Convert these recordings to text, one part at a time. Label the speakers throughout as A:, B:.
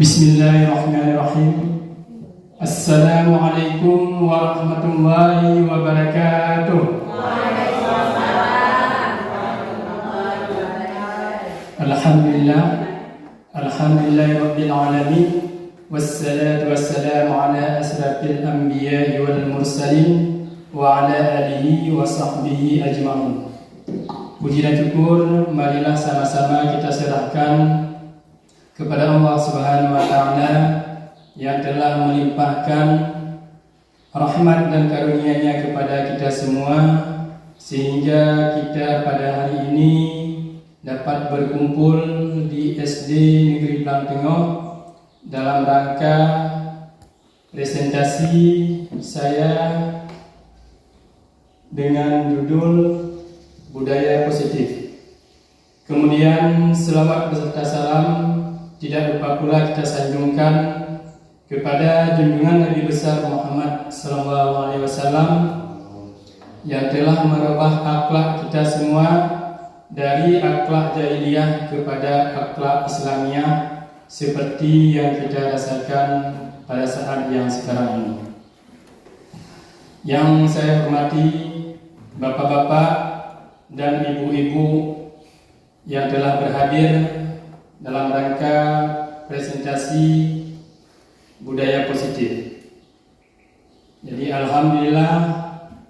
A: Bismillahirrahmanirrahim. Assalamualaikum warahmatullahi wabarakatuh. Alhamdulillah, alhamdulillahirabbil alamin. Wassalatu wassalamu ala asrafil anbiya'i wal mursalin wa ala alihi wa sahbihi ajma'in. Puji dan syukur marilah sama-sama kita serahkan kepada Allah Subhanahu wa taala yang telah melimpahkan rahmat dan karunia-Nya kepada kita semua, sehingga kita pada hari ini dapat berkumpul di SD Negeri Blang Tengok dalam rangka presentasi saya dengan judul Budaya Positif. Kemudian selawat beserta salam tidak lupa pula kita sanjungkan kepada junjungan Nabi besar Muhammad SAW yang telah merubah akhlak kita semua dari akhlak jahiliyah kepada akhlak Islamiyah seperti yang kita rasakan pada saat yang sekarang ini. Yang saya hormati bapak-bapak dan ibu-ibu yang telah berhadir dalam rangka presentasi budaya positif. Jadi alhamdulillah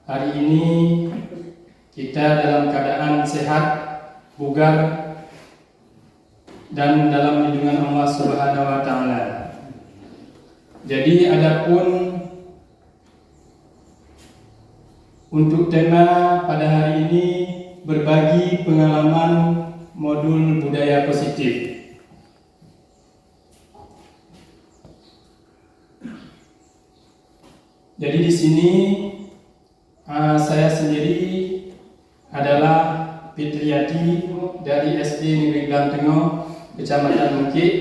A: hari ini kita dalam keadaan sehat, bugar, dan dalam lindungan Allah Subhanahu wa taala. Jadi adapun untuk tema pada hari ini berbagi pengalaman modul budaya positif. Jadi di sini saya sendiri adalah Fitriati dari SD Negeri Blang Tengok, Kecamatan Mengkik,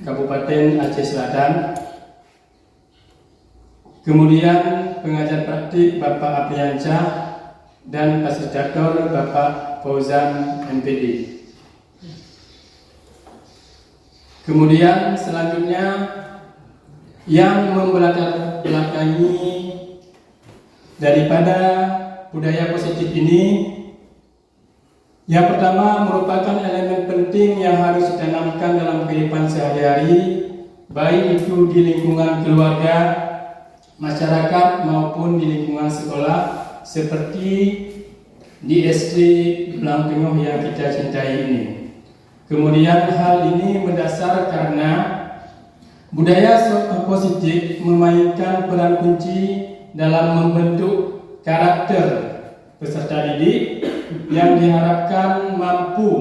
A: Kabupaten Aceh Selatan. Kemudian pengajar praktik Bapak Apriancah dan fasilitator Bapak Fauzan MPD. Kemudian selanjutnya yang membelakangi daripada budaya positif ini, yang pertama merupakan elemen penting yang harus ditanamkan dalam kehidupan sehari-hari, baik itu di lingkungan keluarga, masyarakat maupun di lingkungan sekolah, seperti di SD Blang Tengok yang kita cintai ini. Kemudian hal ini mendasar karena budaya positif memainkan peran kunci dalam membentuk karakter peserta didik yang diharapkan mampu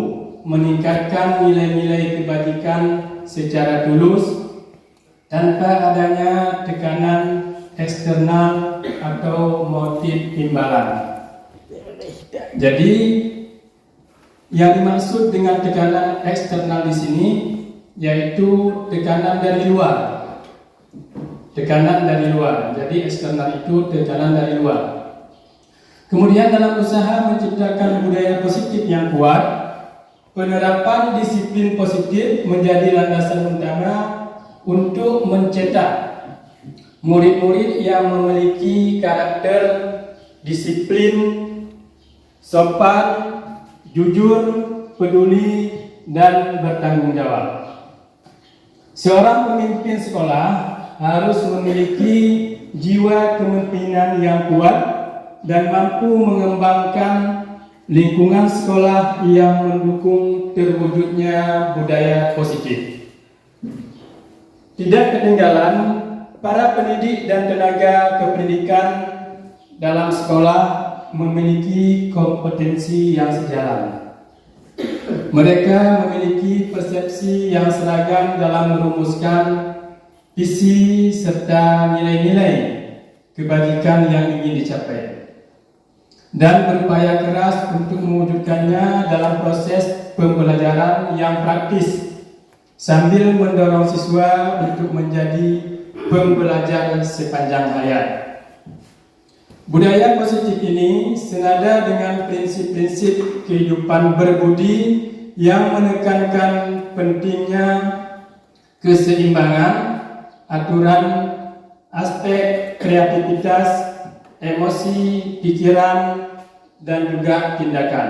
A: meningkatkan nilai-nilai kebajikan secara tulus tanpa adanya tekanan eksternal atau motif imbalan. Jadi yang dimaksud dengan tekanan eksternal di sini yaitu tekanan dari luar. Tekanan dari luar. Jadi eksternal itu tekanan dari luar. Kemudian dalam usaha menciptakan budaya positif yang kuat, penerapan disiplin positif menjadi landasan utama untuk mencetak murid-murid yang memiliki karakter disiplin, sopan, jujur, peduli, dan bertanggung jawab. Seorang pemimpin sekolah harus memiliki jiwa kepemimpinan yang kuat dan mampu mengembangkan lingkungan sekolah yang mendukung terwujudnya budaya positif. Tidak ketinggalan, para pendidik dan tenaga kependidikan dalam sekolah memiliki kompetensi yang sejalan. Mereka memiliki persepsi yang seragam dalam merumuskan visi serta nilai-nilai kebajikan yang ingin dicapai dan berupaya keras untuk mewujudkannya dalam proses pembelajaran yang praktis sambil mendorong siswa untuk menjadi pembelajar sepanjang hayat. Budaya positif ini senada dengan prinsip-prinsip kehidupan berbudi yang menekankan pentingnya keseimbangan, aturan, aspek kreativitas, emosi, pikiran, dan juga tindakan.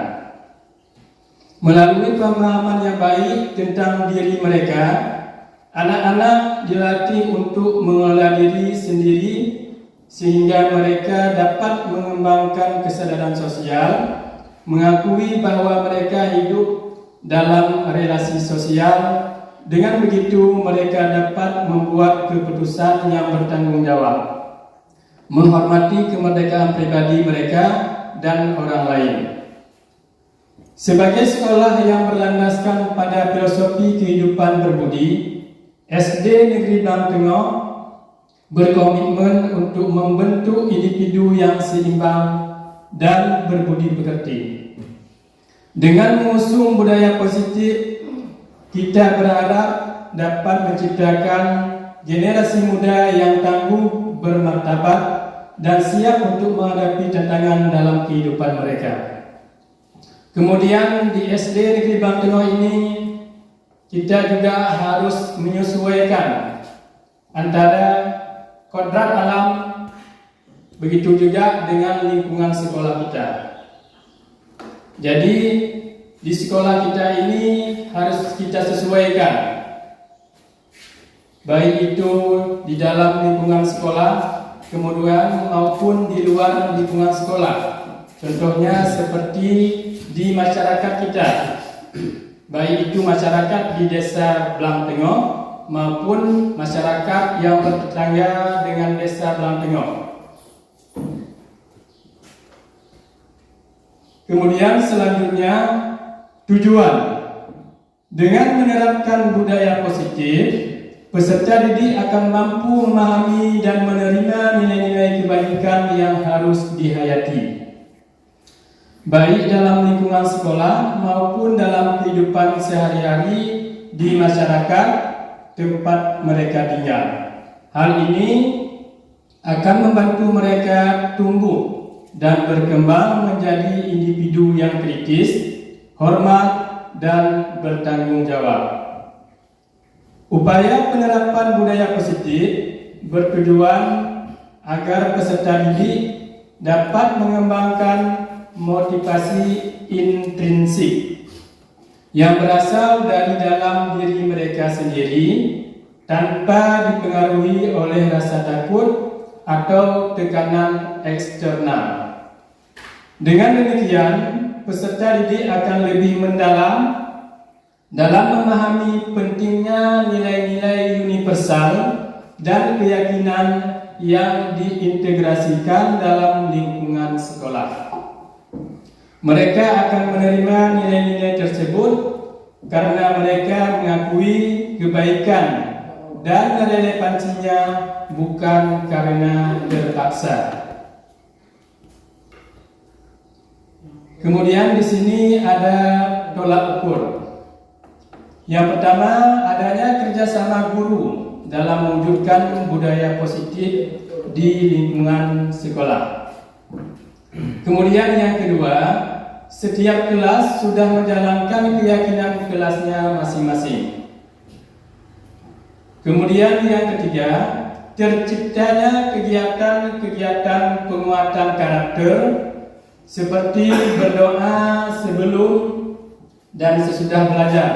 A: Melalui pemahaman yang baik tentang diri mereka, anak-anak dilatih untuk mengelola diri sendiri sehingga mereka dapat mengembangkan kesadaran sosial, mengakui bahwa mereka hidup dalam relasi sosial. Dengan begitu mereka dapat membuat keputusan yang bertanggung jawab, menghormati kemerdekaan pribadi mereka dan orang lain. Sebagai sekolah yang berlandaskan pada filosofi kehidupan berbudi, SD Negeri Blangtengok berkomitmen untuk membentuk individu yang seimbang dan berbudi pekerti. Dengan mengusung budaya positif, kita berharap dapat menciptakan generasi muda yang tangguh, bermartabat, dan siap untuk menghadapi tantangan dalam kehidupan mereka. Kemudian di SD Negeri Blangtengok ini, kita juga harus menyesuaikan antara kodrat alam, begitu juga dengan lingkungan sekolah kita. Jadi di sekolah kita ini harus kita sesuaikan, baik itu di dalam lingkungan sekolah, kemudian maupun di luar lingkungan sekolah. Contohnya seperti di masyarakat kita, baik itu masyarakat di desa Blangtengok maupun masyarakat yang bertetangga dengan desa Blangtengok. Kemudian selanjutnya, tujuan. Dengan menerapkan budaya positif, peserta didik akan mampu memahami dan menerima nilai-nilai kebaikan yang harus dihayati, baik dalam lingkungan sekolah maupun dalam kehidupan sehari-hari di masyarakat tempat mereka tinggal. Hal ini akan membantu mereka tumbuh dan berkembang menjadi individu yang kritis, hormat, dan bertanggung jawab. Upaya penerapan budaya positif bertujuan agar peserta didik dapat mengembangkan motivasi intrinsik yang berasal dari dalam diri mereka sendiri tanpa dipengaruhi oleh rasa takut atau tekanan eksternal. Dengan demikian, peserta didik akan lebih mendalam dalam memahami pentingnya nilai-nilai universal dan keyakinan yang diintegrasikan dalam lingkungan sekolah. Mereka akan menerima nilai-nilai tersebut karena mereka mengakui kebaikan dan relevansinya, bukan karena terpaksa. Kemudian di sini ada tolak ukur. Yang pertama, adanya kerjasama guru dalam mewujudkan budaya positif di lingkungan sekolah. Kemudian yang kedua, setiap kelas sudah menjalankan keyakinan kelasnya masing-masing. Kemudian yang ketiga, terciptanya kegiatan-kegiatan penguatan karakter seperti berdoa sebelum dan sesudah belajar,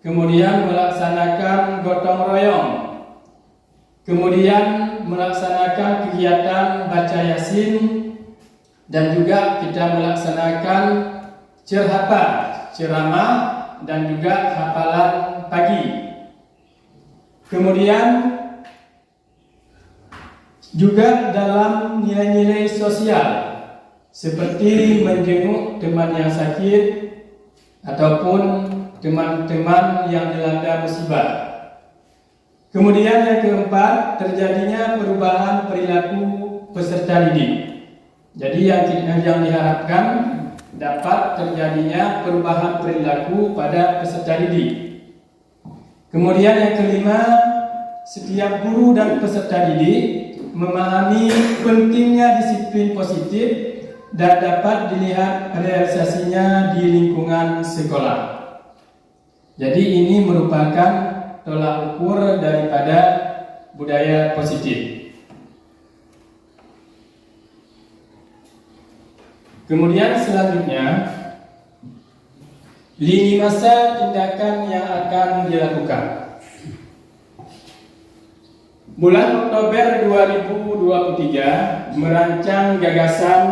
A: kemudian melaksanakan gotong royong, kemudian melaksanakan kegiatan baca yasin, dan juga kita melaksanakan ceramah dan juga hafalan pagi. Kemudian juga dalam nilai-nilai sosial seperti menjenguk teman yang sakit ataupun teman-teman yang dilanda musibah. Kemudian yang keempat, terjadinya perubahan perilaku peserta didik. Jadi yang diharapkan dapat terjadinya perubahan perilaku pada peserta didik. Kemudian yang kelima, setiap guru dan peserta didik memahami pentingnya disiplin positif dan dapat dilihat realisasinya di lingkungan sekolah. Jadi ini merupakan tolak ukur daripada budaya positif. Kemudian selanjutnya, lini masa tindakan yang akan dilakukan. Bulan Oktober 2023 merancang gagasan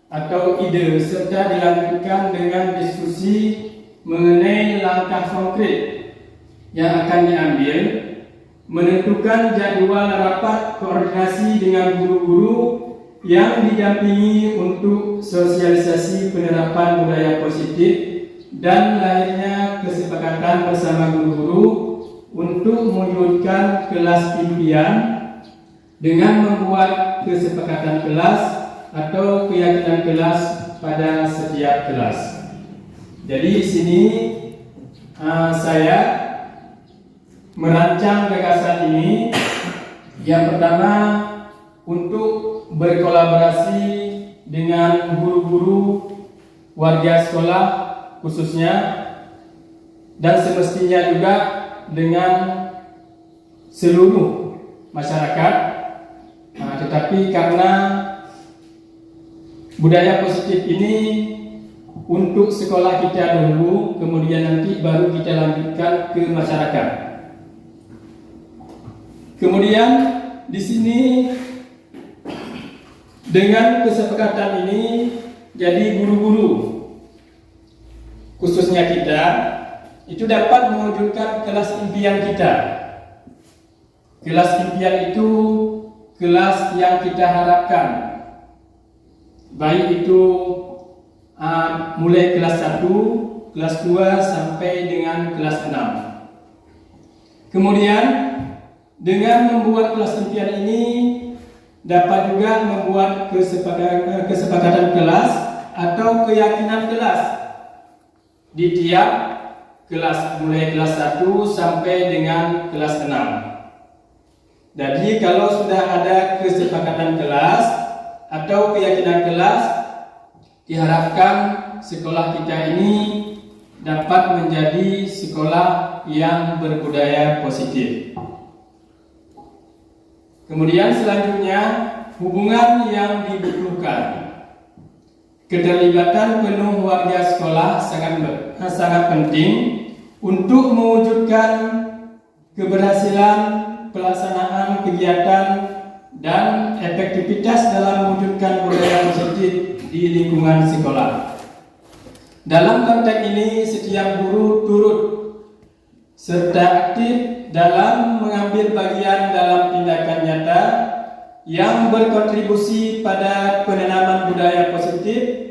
A: atau ide serta dilanjutkan dengan diskusi mengenai langkah konkret yang akan diambil, menentukan jadwal rapat koordinasi dengan guru-guru yang didampingi untuk sosialisasi penerapan budaya positif dan lahirnya kesepakatan bersama guru-guru untuk mewujudkan kelas impian dengan membuat kesepakatan kelas atau keyakinan kelas pada setiap kelas. Jadi di sini saya merancang gagasan ini. Yang pertama, untuk berkolaborasi dengan guru-guru warga sekolah khususnya, dan semestinya juga dengan seluruh masyarakat. Tetapi karena budaya positif ini untuk sekolah kita dulu, kemudian nanti baru kita lanjutkan ke masyarakat. Kemudian di sini dengan kesepakatan ini, jadi guru-guru khususnya kita itu dapat mewujudkan kelas impian kita. Kelas impian itu kelas yang kita harapkan, baik itu mulai kelas 1, kelas 2 sampai dengan kelas 6. Kemudian dengan membuat kelas impian ini dapat juga membuat kesepakatan kelas atau keyakinan kelas di tiap kelas, mulai kelas 1 sampai dengan kelas 6. Jadi kalau sudah ada kesepakatan kelas atau keyakinan kelas, diharapkan sekolah kita ini dapat menjadi sekolah yang berbudaya positif. Kemudian selanjutnya, hubungan yang dibutuhkan. Keterlibatan penuh warga sekolah sangat penting untuk mewujudkan keberhasilan pelaksanaan kegiatan dan efektivitas dalam mewujudkan budaya positif di lingkungan sekolah. Dalam konteks ini, setiap guru turut serta aktif dalam mengambil bagian dalam tindakan nyata yang berkontribusi pada penanaman budaya positif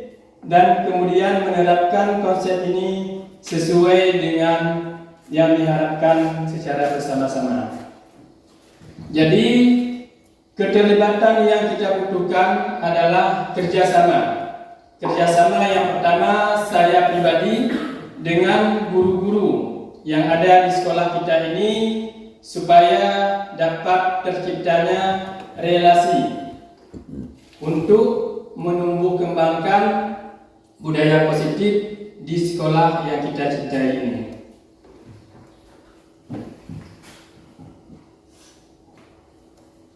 A: dan kemudian menerapkan konsep ini sesuai dengan yang diharapkan secara bersama-sama. Jadi keterlibatan yang kita butuhkan adalah kerjasama. Kerjasama yang pertama saya pribadi dengan guru-guru yang ada di sekolah kita ini supaya dapat terciptanya relasi untuk menumbuh kembangkan budaya positif di sekolah yang kita cintai ini.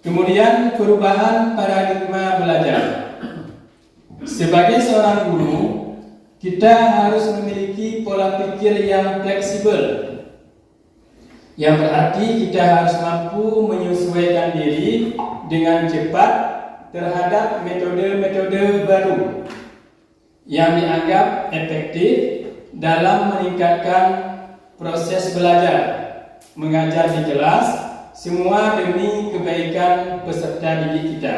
A: Kemudian perubahan paradigma belajar. Sebagai seorang guru, kita harus memiliki pola pikir yang fleksibel, yang berarti kita harus mampu menyesuaikan diri dengan cepat terhadap metode-metode baru yang dianggap efektif dalam meningkatkan proses belajar mengajar di kelas, semua demi kebaikan peserta didik kita.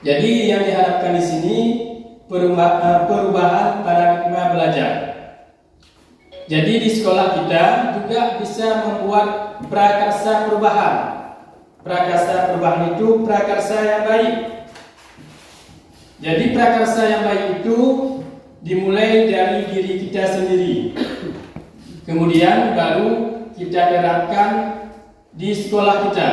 A: Jadi yang diharapkan di sini perubahan paradigma belajar. Jadi di sekolah kita juga bisa membuat prakarsa perubahan. Prakarsa perubahan itu prakarsa yang baik. Jadi prakarsa yang baik itu dimulai dari diri kita sendiri. Kemudian baru kita terapkan di sekolah kita.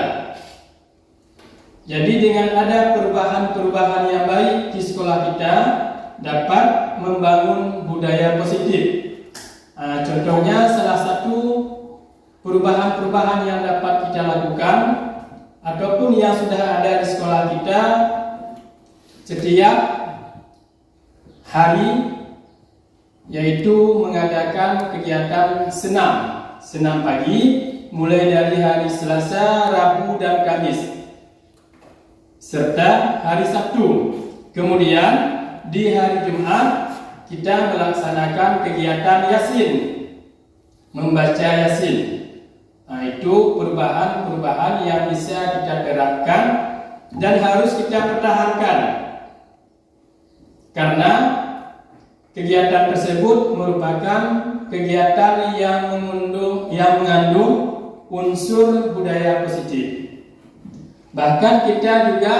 A: Jadi dengan ada perubahan-perubahan yang baik di sekolah kita dapat membangun budaya positif. Contohnya salah satu perubahan-perubahan yang dapat kita lakukan ataupun yang sudah ada di sekolah kita setiap hari, yaitu mengadakan kegiatan senam pagi mulai dari hari Selasa, Rabu, dan Kamis serta hari Sabtu. Kemudian di hari Jumat kita melaksanakan kegiatan Yasin, membaca Yasin. Nah, itu perubahan-perubahan yang bisa kita terapkan dan harus kita pertahankan, karena kegiatan tersebut merupakan kegiatan yang mengandung unsur budaya positif. Bahkan kita juga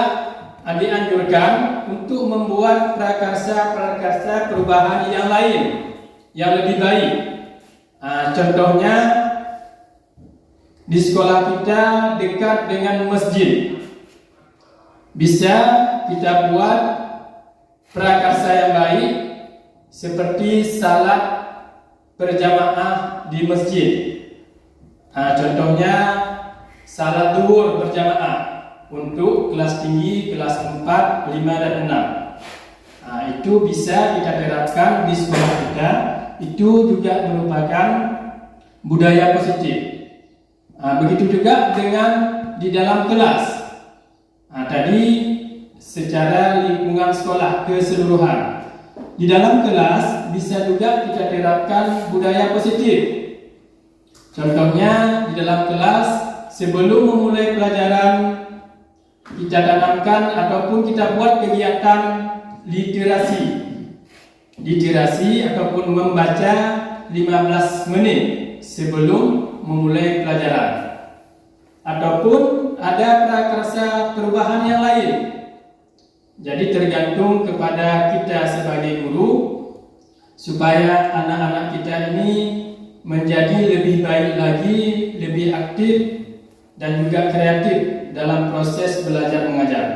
A: dianjurkan untuk membuat prakarsa perubahan yang lain yang lebih baik. Contohnya di sekolah kita dekat dengan masjid, bisa kita buat prakarsa yang baik seperti salat berjamaah di masjid. Contohnya salat zuhur berjamaah untuk kelas tinggi, kelas 4, 5, dan 6. Itu bisa kita terapkan di sekolah kita. Itu juga merupakan budaya positif. Begitu juga dengan di dalam kelas. Tadi secara lingkungan sekolah keseluruhan. Di dalam kelas bisa juga kita terapkan budaya positif. Contohnya di dalam kelas sebelum memulai pelajaran kita tanamkan ataupun kita buat kegiatan literasi ataupun membaca 15 menit sebelum memulai pelajaran, ataupun ada prakarsa perubahan yang lain. Jadi tergantung kepada kita sebagai guru supaya anak-anak kita ini menjadi lebih baik lagi, lebih aktif dan juga kreatif dalam proses belajar mengajar.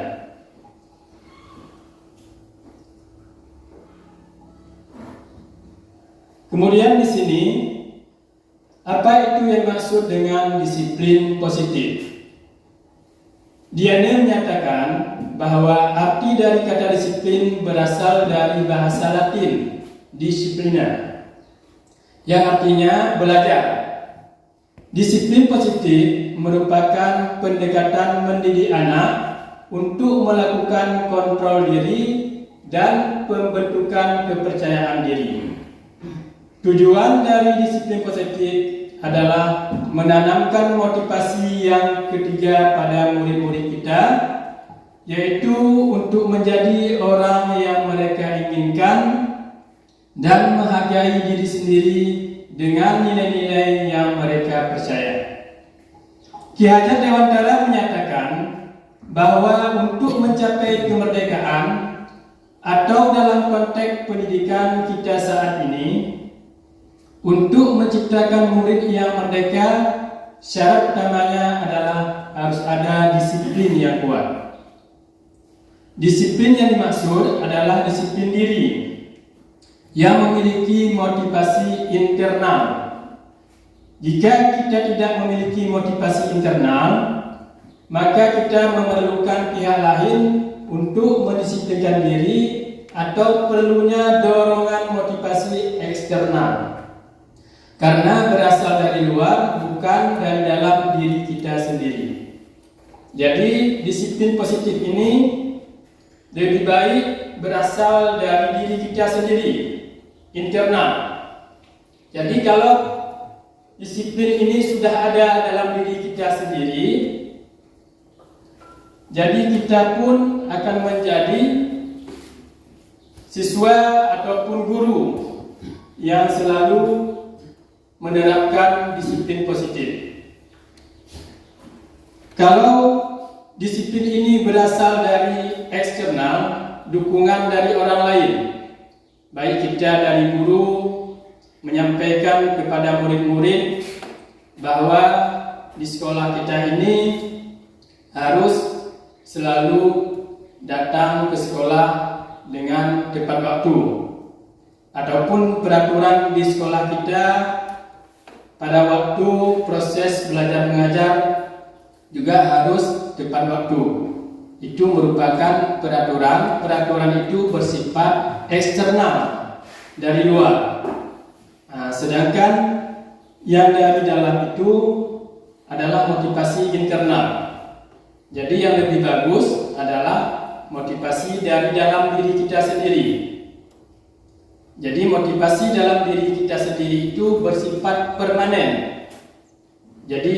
A: Kemudian di sini, apa itu yang maksud dengan disiplin positif? Diana menyatakan bahwa arti dari kata disiplin berasal dari bahasa Latin, disciplina, yang artinya belajar. Disiplin positif merupakan pendekatan mendidik anak untuk melakukan kontrol diri dan pembentukan kepercayaan diri. Tujuan dari disiplin positif adalah menanamkan motivasi yang ketiga pada murid-murid kita, yaitu untuk menjadi orang yang mereka inginkan dan menghargai diri sendiri dengan nilai-nilai yang mereka percaya. Ki Hajar Dewantara menyatakan bahwa untuk mencapai kemerdekaan atau dalam konteks pendidikan kita saat ini, untuk menciptakan murid yang merdeka, syarat utamanya adalah harus ada disiplin yang kuat. Disiplin yang dimaksud adalah disiplin diri yang memiliki motivasi internal. Jika kita tidak memiliki motivasi internal, maka kita memerlukan pihak lain untuk mendisiplinkan diri atau perlunya dorongan motivasi eksternal, karena berasal dari luar, bukan dari dalam diri kita sendiri. Jadi disiplin positif ini lebih baik berasal dari diri kita sendiri, internal. Jadi kalau disiplin ini sudah ada dalam diri kita sendiri, jadi kita pun akan menjadi siswa ataupun guru yang selalu menerapkan disiplin positif. Kalau disiplin ini berasal dari eksternal, dukungan dari orang lain, baik kita dari guru menyampaikan kepada murid-murid bahwa di sekolah kita ini harus selalu datang ke sekolah dengan tepat waktu, ataupun peraturan di sekolah kita pada waktu proses belajar mengajar juga harus tepat waktu. Itu merupakan peraturan. Peraturan itu bersifat eksternal dari luar. Sedangkan yang dari dalam itu adalah motivasi internal. Jadi yang lebih bagus adalah motivasi dari dalam diri kita sendiri. Jadi motivasi dalam diri kita sendiri itu bersifat permanen. Jadi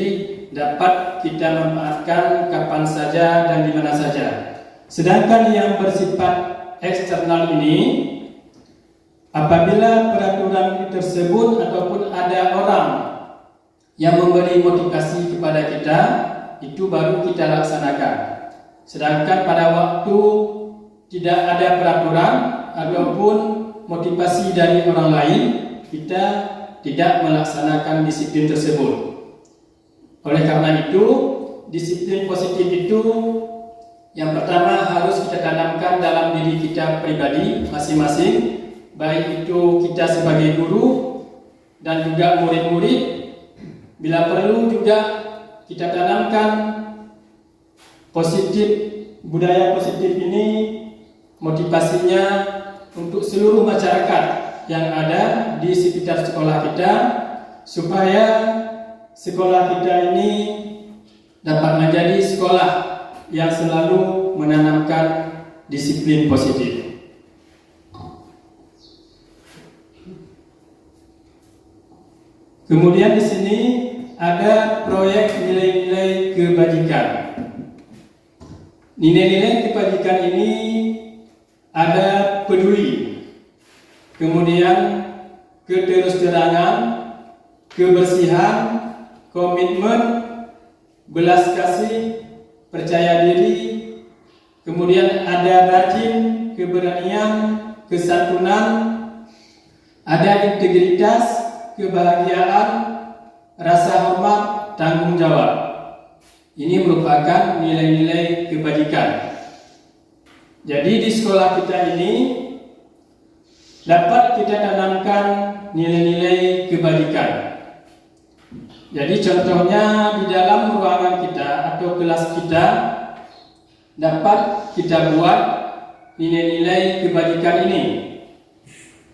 A: dapat kita manfaatkan kapan saja dan di mana saja. Sedangkan yang bersifat eksternal ini, apabila peraturan tersebut ataupun ada orang yang memberi motivasi kepada kita, itu baru kita laksanakan. Sedangkan pada waktu tidak ada peraturan ataupun motivasi dari orang lain, kita tidak melaksanakan disiplin tersebut. Oleh karena itu, disiplin positif itu yang pertama harus kita tanamkan dalam diri kita pribadi masing-masing, baik itu kita sebagai guru dan juga murid-murid. Bila perlu juga kita tanamkan budaya positif ini, motivasinya untuk seluruh masyarakat yang ada di sekitar sekolah kita, supaya sekolah kita ini dapat menjadi sekolah yang selalu menanamkan disiplin positif. Kemudian di sini ada proyek nilai-nilai kebajikan. Nilai-nilai kebajikan ini ada peduli, kemudian keterus-terangan, kebersihan, komitmen, belas kasih, percaya diri, kemudian ada rajin, keberanian, kesantunan, ada integritas, kebahagiaan, rasa hormat, tanggung jawab. Ini merupakan nilai-nilai kebajikan. Jadi di sekolah kita ini dapat kita tanamkan nilai-nilai kebajikan. Jadi contohnya di dalam ruangan kita atau kelas kita dapat kita buat nilai-nilai kebajikan ini.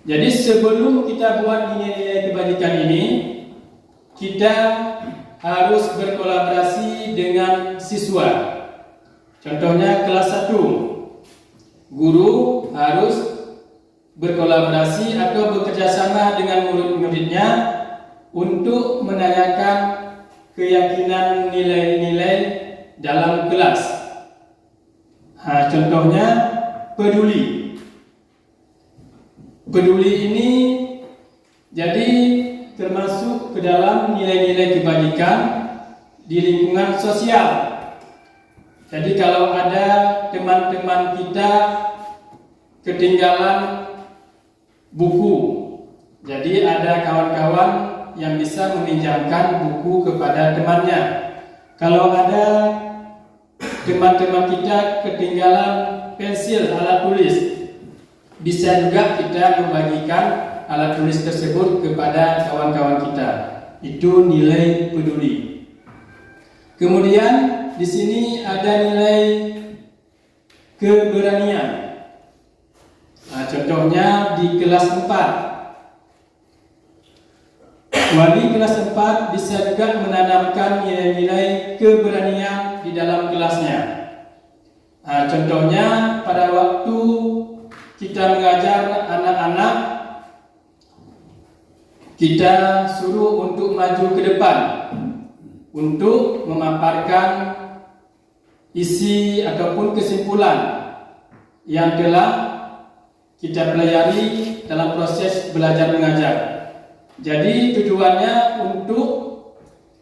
A: Jadi sebelum kita buat nilai-nilai kebajikan ini, kita harus berkolaborasi dengan siswa. Contohnya kelas 1, guru harus berkolaborasi atau bekerjasama dengan murid-muridnya untuk menanyakan keyakinan nilai-nilai dalam kelas. Contohnya peduli. Peduli ini jadi termasuk ke dalam nilai-nilai kebajikan di lingkungan sosial. Jadi kalau ada teman-teman kita ketinggalan buku, jadi ada kawan-kawan yang bisa meminjamkan buku kepada temannya. Kalau ada teman-teman kita ketinggalan pensil, alat tulis, bisa juga kita membagikan alat tulis tersebut kepada kawan-kawan kita. Itu nilai peduli. Kemudian di sini ada nilai keberanian. Contohnya di kelas 4. Wali kelas 4 bisa juga menanamkan nilai-nilai keberanian di dalam kelasnya. Contohnya pada waktu kita mengajar anak-anak, kita suruh untuk maju ke depan untuk memaparkan isi ataupun kesimpulan yang telah kita pelajari dalam proses belajar mengajar. Jadi tujuannya untuk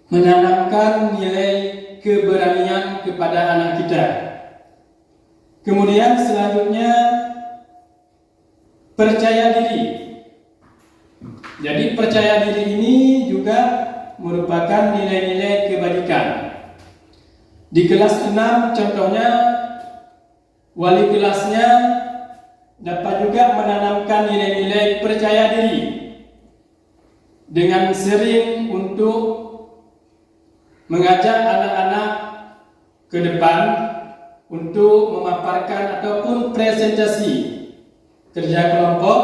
A: menanamkan nilai keberanian kepada anak kita. Kemudian selanjutnya percaya diri. Jadi percaya diri ini juga merupakan nilai-nilai kebajikan. Di kelas 6 contohnya wali kelasnya dapat juga menanamkan nilai-nilai percaya diri dengan sering untuk mengajak anak-anak ke depan untuk memaparkan ataupun presentasi kerja kelompok,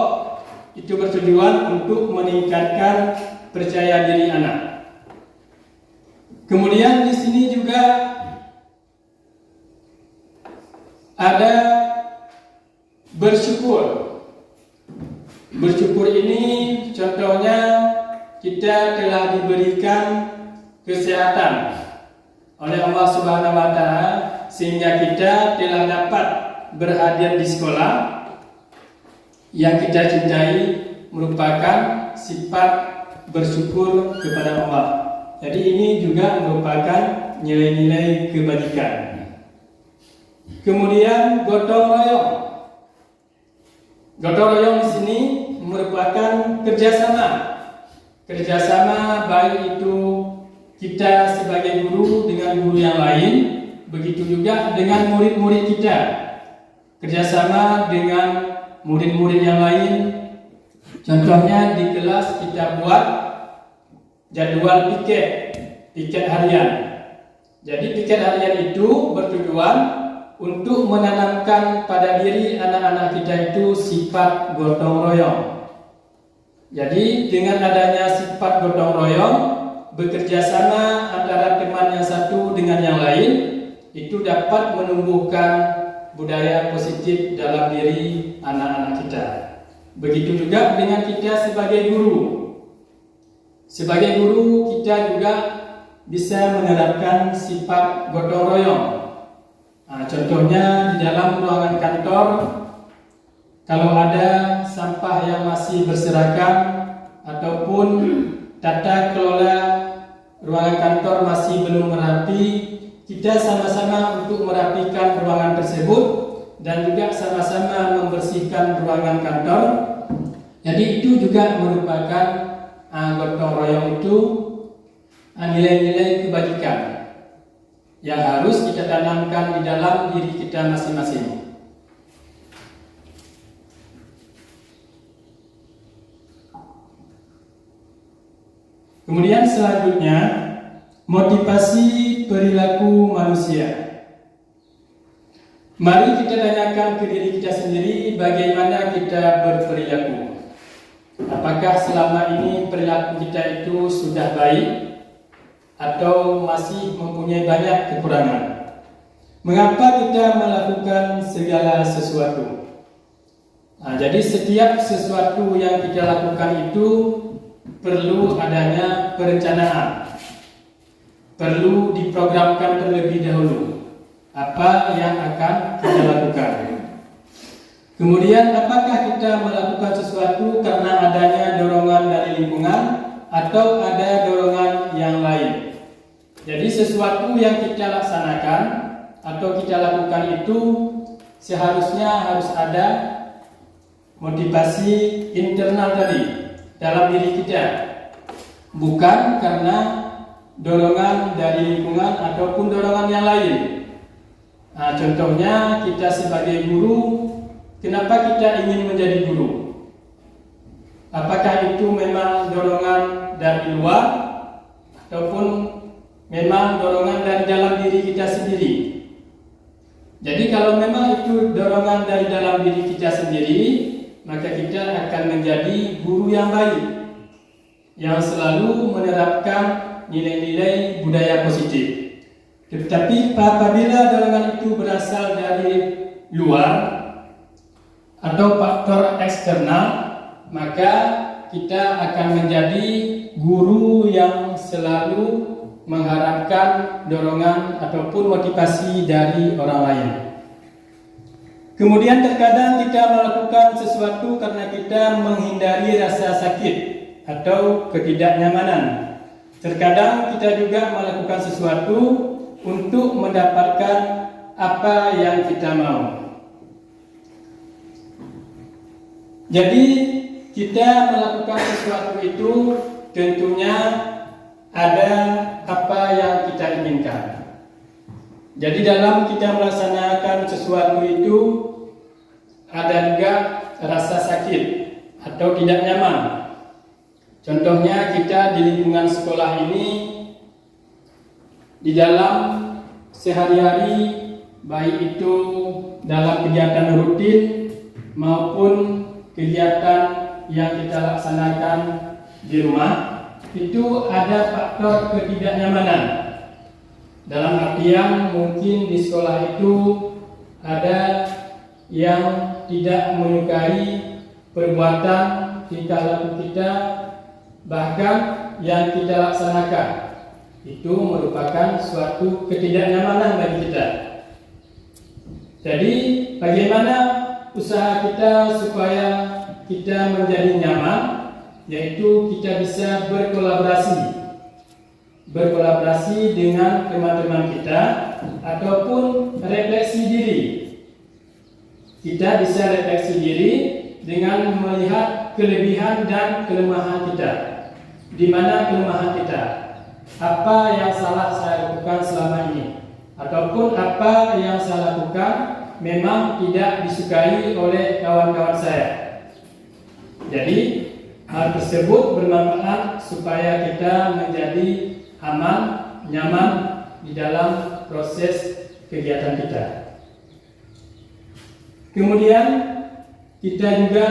A: itu bertujuan untuk meningkatkan percaya diri anak. Kemudian di sini juga ada bersyukur. Bersyukur ini contohnya kita telah diberikan kesehatan oleh Allah Subhanahu wa Ta'ala sehingga kita telah dapat berhadir di sekolah yang kita cintai, merupakan sifat bersyukur kepada Allah. Jadi ini juga merupakan nilai-nilai kebajikan. Kemudian gotong royong. Gotong royong di sini merupakan kerjasama. Kerjasama baik itu kita sebagai guru dengan guru yang lain, begitu juga dengan murid-murid kita. Kerjasama dengan murid-murid yang lain. Contohnya di kelas kita buat jadwal piket harian. Jadi piket harian itu bertujuan untuk menanamkan pada diri anak-anak kita itu sifat gotong royong. Jadi dengan adanya sifat gotong royong, bekerja sama antara teman yang satu dengan yang lain, itu dapat menumbuhkan budaya positif dalam diri anak-anak kita. Begitu juga dengan kita sebagai guru. Sebagai guru kita juga bisa menerapkan sifat gotong royong. Contohnya di dalam ruangan kantor, kalau ada sampah yang masih berserakan ataupun tata kelola ruangan kantor masih belum merapi, kita sama-sama untuk merapikan ruangan tersebut dan juga sama-sama membersihkan ruangan kantor. Jadi itu juga merupakan gotong royong itu nilai-nilai kebajikan yang harus kita tanamkan di dalam diri kita masing-masing. Kemudian selanjutnya, motivasi perilaku manusia. Mari kita tanyakan ke diri kita sendiri bagaimana kita berperilaku. Apakah selama ini perilaku kita itu sudah baik atau masih mempunyai banyak kekurangan? Mengapa kita melakukan segala sesuatu? Jadi setiap sesuatu yang kita lakukan itu perlu adanya perencanaan, perlu diprogramkan terlebih dahulu apa yang akan kita lakukan. Kemudian apakah kita melakukan sesuatu karena adanya dorongan dari lingkungan atau ada dorongan yang lain? Jadi sesuatu yang kita laksanakan atau kita lakukan itu seharusnya harus ada motivasi internal tadi dalam diri kita, bukan karena dorongan dari lingkungan ataupun dorongan yang lain. Contohnya kita sebagai guru, kenapa kita ingin menjadi guru? Apakah itu memang dorongan dari luar ataupun memang dorongan dari dalam diri kita sendiri? Jadi kalau memang itu dorongan dari dalam diri kita sendiri, maka kita akan menjadi guru yang baik, yang selalu menerapkan nilai-nilai budaya positif. Tetapi apabila dorongan itu berasal dari luar atau faktor eksternal, maka kita akan menjadi guru yang selalu mengharapkan dorongan ataupun motivasi dari orang lain. Kemudian terkadang kita melakukan sesuatu karena kita menghindari rasa sakit atau ketidaknyamanan. Terkadang kita juga melakukan sesuatu untuk mendapatkan apa yang kita mau. Jadi kita melakukan sesuatu itu tentunya ada apa yang kita inginkan. Jadi dalam kita melaksanakan sesuatu itu ada juga rasa sakit atau tidak nyaman. Contohnya kita di lingkungan sekolah ini, di dalam sehari-hari, baik itu dalam kegiatan rutin maupun kegiatan yang kita laksanakan di rumah, itu ada faktor ketidaknyamanan. Dalam artian mungkin di sekolah itu ada yang tidak menyukai perbuatan tingkah laku kita, bahkan yang kita laksanakan itu merupakan suatu ketidaknyamanan bagi kita. Jadi bagaimana usaha kita supaya kita menjadi nyaman, yaitu kita bisa berkolaborasi dengan teman-teman kita ataupun refleksi diri. Kita bisa refleksi diri dengan melihat kelebihan dan kelemahan kita. Di mana kelemahan kita? Apa yang salah saya lakukan selama ini? Ataupun apa yang saya lakukan memang tidak disukai oleh kawan-kawan saya. Jadi hal tersebut bermanfaat supaya kita menjadi aman, nyaman di dalam proses kegiatan kita. Kemudian kita juga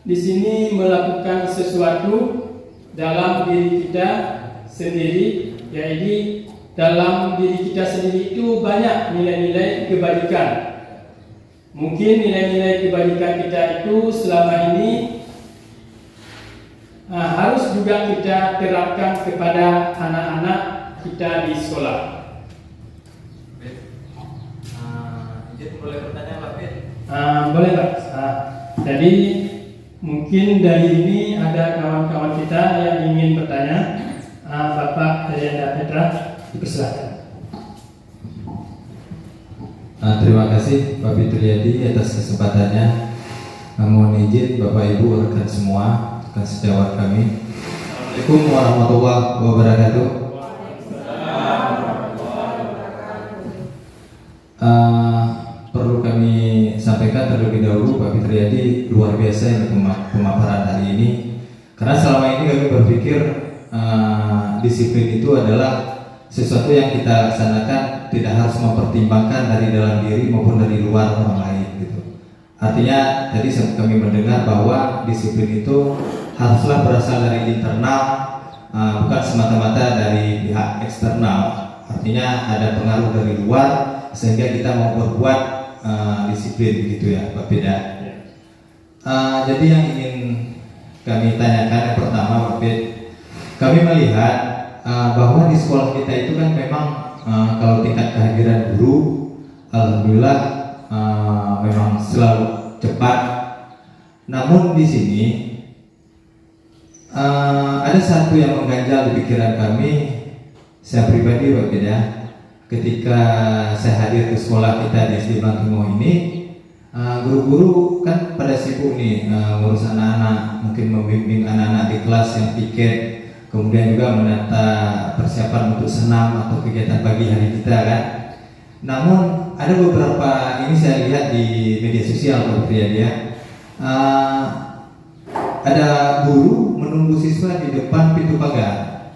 A: di sini melakukan sesuatu dalam diri kita sendiri, yaitu dalam diri kita sendiri itu banyak nilai-nilai kebaikan. Mungkin nilai-nilai kebaikan kita itu selama ini harus juga kita terapkan kepada anak-anak kita di sekolah.
B: Izin boleh bertanya Pak Fit?
A: Boleh Pak. Jadi mungkin dari ini ada kawan-kawan kita yang ingin bertanya. Bapak Herianda Petra, dipersilakan.
B: Terima kasih Pak Fitriadi atas kesempatannya. Mohon izin Bapak Ibu rekan semua, rekan sejawat kami. Assalamualaikum warahmatullahi wabarakatuh. Perlu kami sampaikan terlebih dahulu Pak Fitriadi luar biasa ini pemaparan hari ini. Karena selama ini kami berpikir disiplin itu adalah sesuatu yang kita laksanakan tidak harus mempertimbangkan dari dalam diri maupun dari luar orang lain gitu. Artinya tadi kami mendengar bahwa disiplin itu haruslah berasal dari internal, bukan semata-mata dari pihak eksternal. Artinya ada pengaruh dari luar sehingga kita mau berbuat disiplin gitu ya Pak Beda. Jadi yang ingin kami tanyakan yang pertama Pak Beda, kami melihat bahwa di sekolah kita itu kan memang kalau tingkat kehadiran guru alhamdulillah memang selalu cepat. Namun di sini ada satu yang mengganjal di pikiran kami, saya pribadi Pak Beda, ketika saya hadir ke sekolah kita di SD Blantungo ini, guru-guru kan pada sibuk nih ngurus anak-anak, mungkin membimbing anak-anak di kelas yang piket, kemudian juga menata persiapan untuk senam atau kegiatan pagi hari kita kan. Namun ada beberapa ini saya lihat di media sosial Pak Fitriadi ya, ada guru menunggu siswa di depan pintu pagar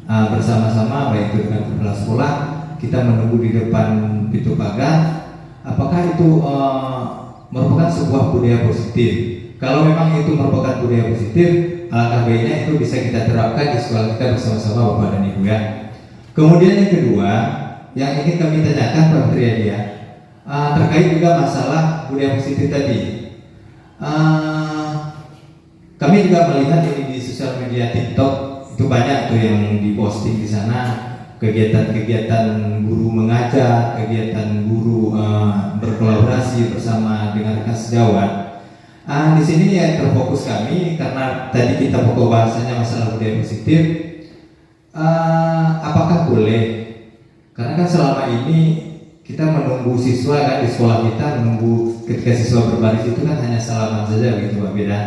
B: bersama-sama, baik itu dengan kepala sekolah, kita menunggu di depan pintu pagar. Apakah itu merupakan sebuah budaya positif? Kalau memang itu merupakan budaya positif, alangkah baiknya itu bisa kita terapkan di sekolah kita bersama-sama Bapak dan Ibu ya. Kemudian yang kedua yang ingin kami tanyakan Pak Fitriadi ya, terkait juga masalah budaya positif tadi. Kami juga melihat ini di sosial media TikTok itu banyak tuh yang diposting di sana, kegiatan-kegiatan guru mengajar, kegiatan guru berkolaborasi bersama dengan rekan sejawat. Di sini ya terfokus kami karena tadi kita pokok bahasanya masalah budaya positif. Apakah boleh? Karena kan selama ini kita menunggu siswa kan di sekolah kita, menunggu ketika siswa berbaris itu kan hanya salaman saja begitu Pak Beda.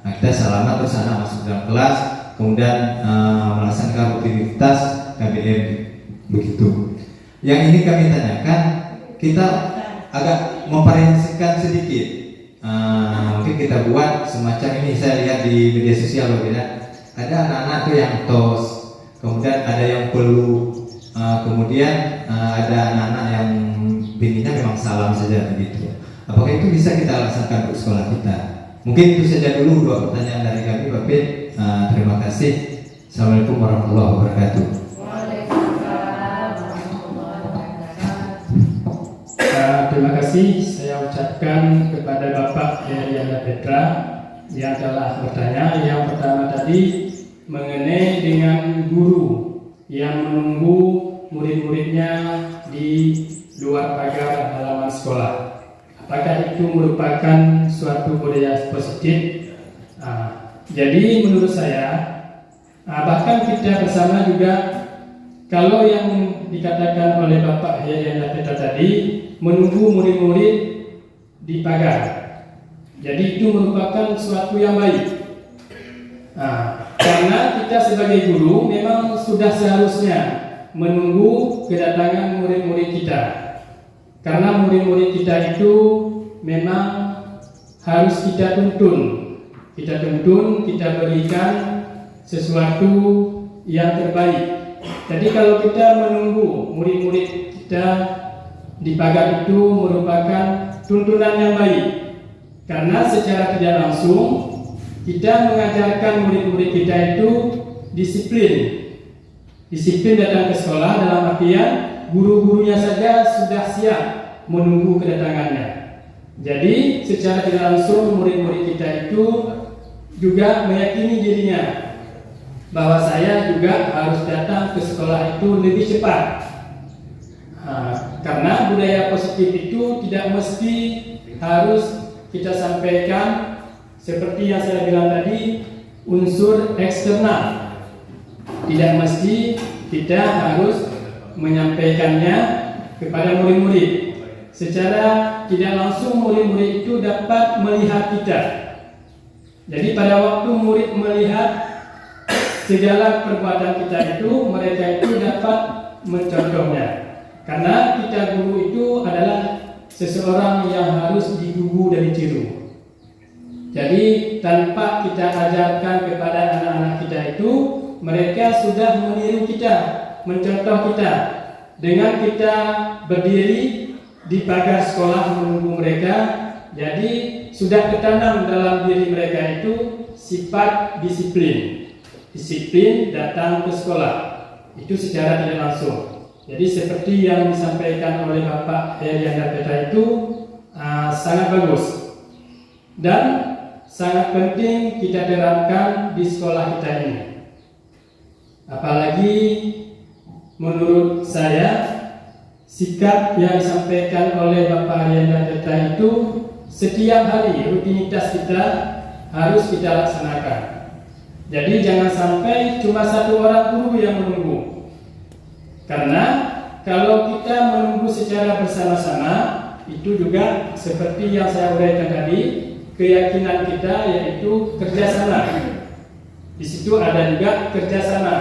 B: Nah kita salaman terus anak masuk dalam kelas, kemudian melaksanakan rutinitas KBM begitu. Yang ini kami tanyakan, kita agak memvariasikan sedikit. Mungkin kita buat semacam ini, saya lihat di media sosial Pak Beda. ada anak-anak tuh yang tos, kemudian ada yang peluk, kemudian ada anak-anak yang pinginnya memang salam saja begitu. Apakah itu bisa kita laksanakan untuk sekolah kita? Mungkin itu saja dulu 2 pertanyaan dari kami, Pak Pit. Terima kasih. Assalamualaikum warahmatullahi wabarakatuh.
A: Terima kasih saya ucapkan kepada Bapak Herianda Petra yang telah bertanya. Yang pertama tadi mengenai dengan guru yang menunggu murid-muridnya di luar pagar halaman sekolah. Apakah itu merupakan suatu budaya positif? Jadi menurut saya, bahkan kita bersama juga, kalau yang dikatakan oleh Bapak Herianda Petra tadi, menunggu murid-murid di pagar. Jadi itu merupakan suatu yang baik. Karena kita sebagai guru memang sudah seharusnya menunggu kedatangan murid-murid kita. Karena murid-murid kita itu memang harus kita tuntun. Kita berikan sesuatu yang terbaik. Jadi kalau kita menunggu murid-murid kita di pagar itu merupakan tuntunan yang baik. Karena secara tidak langsung kita mengajarkan murid-murid kita itu disiplin. Disiplin datang ke sekolah dalam artian guru-gurunya saja sudah siap menunggu kedatangannya. Jadi secara tidak langsung murid-murid kita itu juga meyakini dirinya bahwa saya juga harus datang ke sekolah itu lebih cepat. Karena budaya positif itu tidak mesti harus kita sampaikan seperti yang saya bilang tadi, unsur eksternal. Tidak mesti kita harus menyampaikannya kepada murid-murid. Secara tidak langsung murid-murid itu dapat melihat kita. Jadi pada waktu murid melihat segala perbuatan kita itu, mereka itu dapat mencontohnya. Karena kita guru itu adalah seseorang yang harus digugu dan ditiru. Jadi tanpa kita ajarkan kepada anak-anak kita itu, mereka sudah meniru kita, mencontoh kita. Dengan kita berdiri di pagar sekolah menunggu mereka, jadi sudah tertanam dalam diri mereka itu sifat disiplin. Disiplin datang ke sekolah. Itu secara tidak langsung. Jadi seperti yang disampaikan oleh Bapak Herianda Petra itu sangat bagus. Dan sangat penting kita terapkan di sekolah kita ini. Apalagi menurut saya sikap yang disampaikan oleh Bapak Herianda Petra itu setiap hari rutinitas kita harus kita laksanakan. Jadi jangan sampai cuma satu orang guru yang menunggu. Karena kalau kita menunggu secara bersama-sama, itu juga seperti yang saya uraikan tadi, keyakinan kita yaitu kerjasama. Di situ ada juga kerjasama.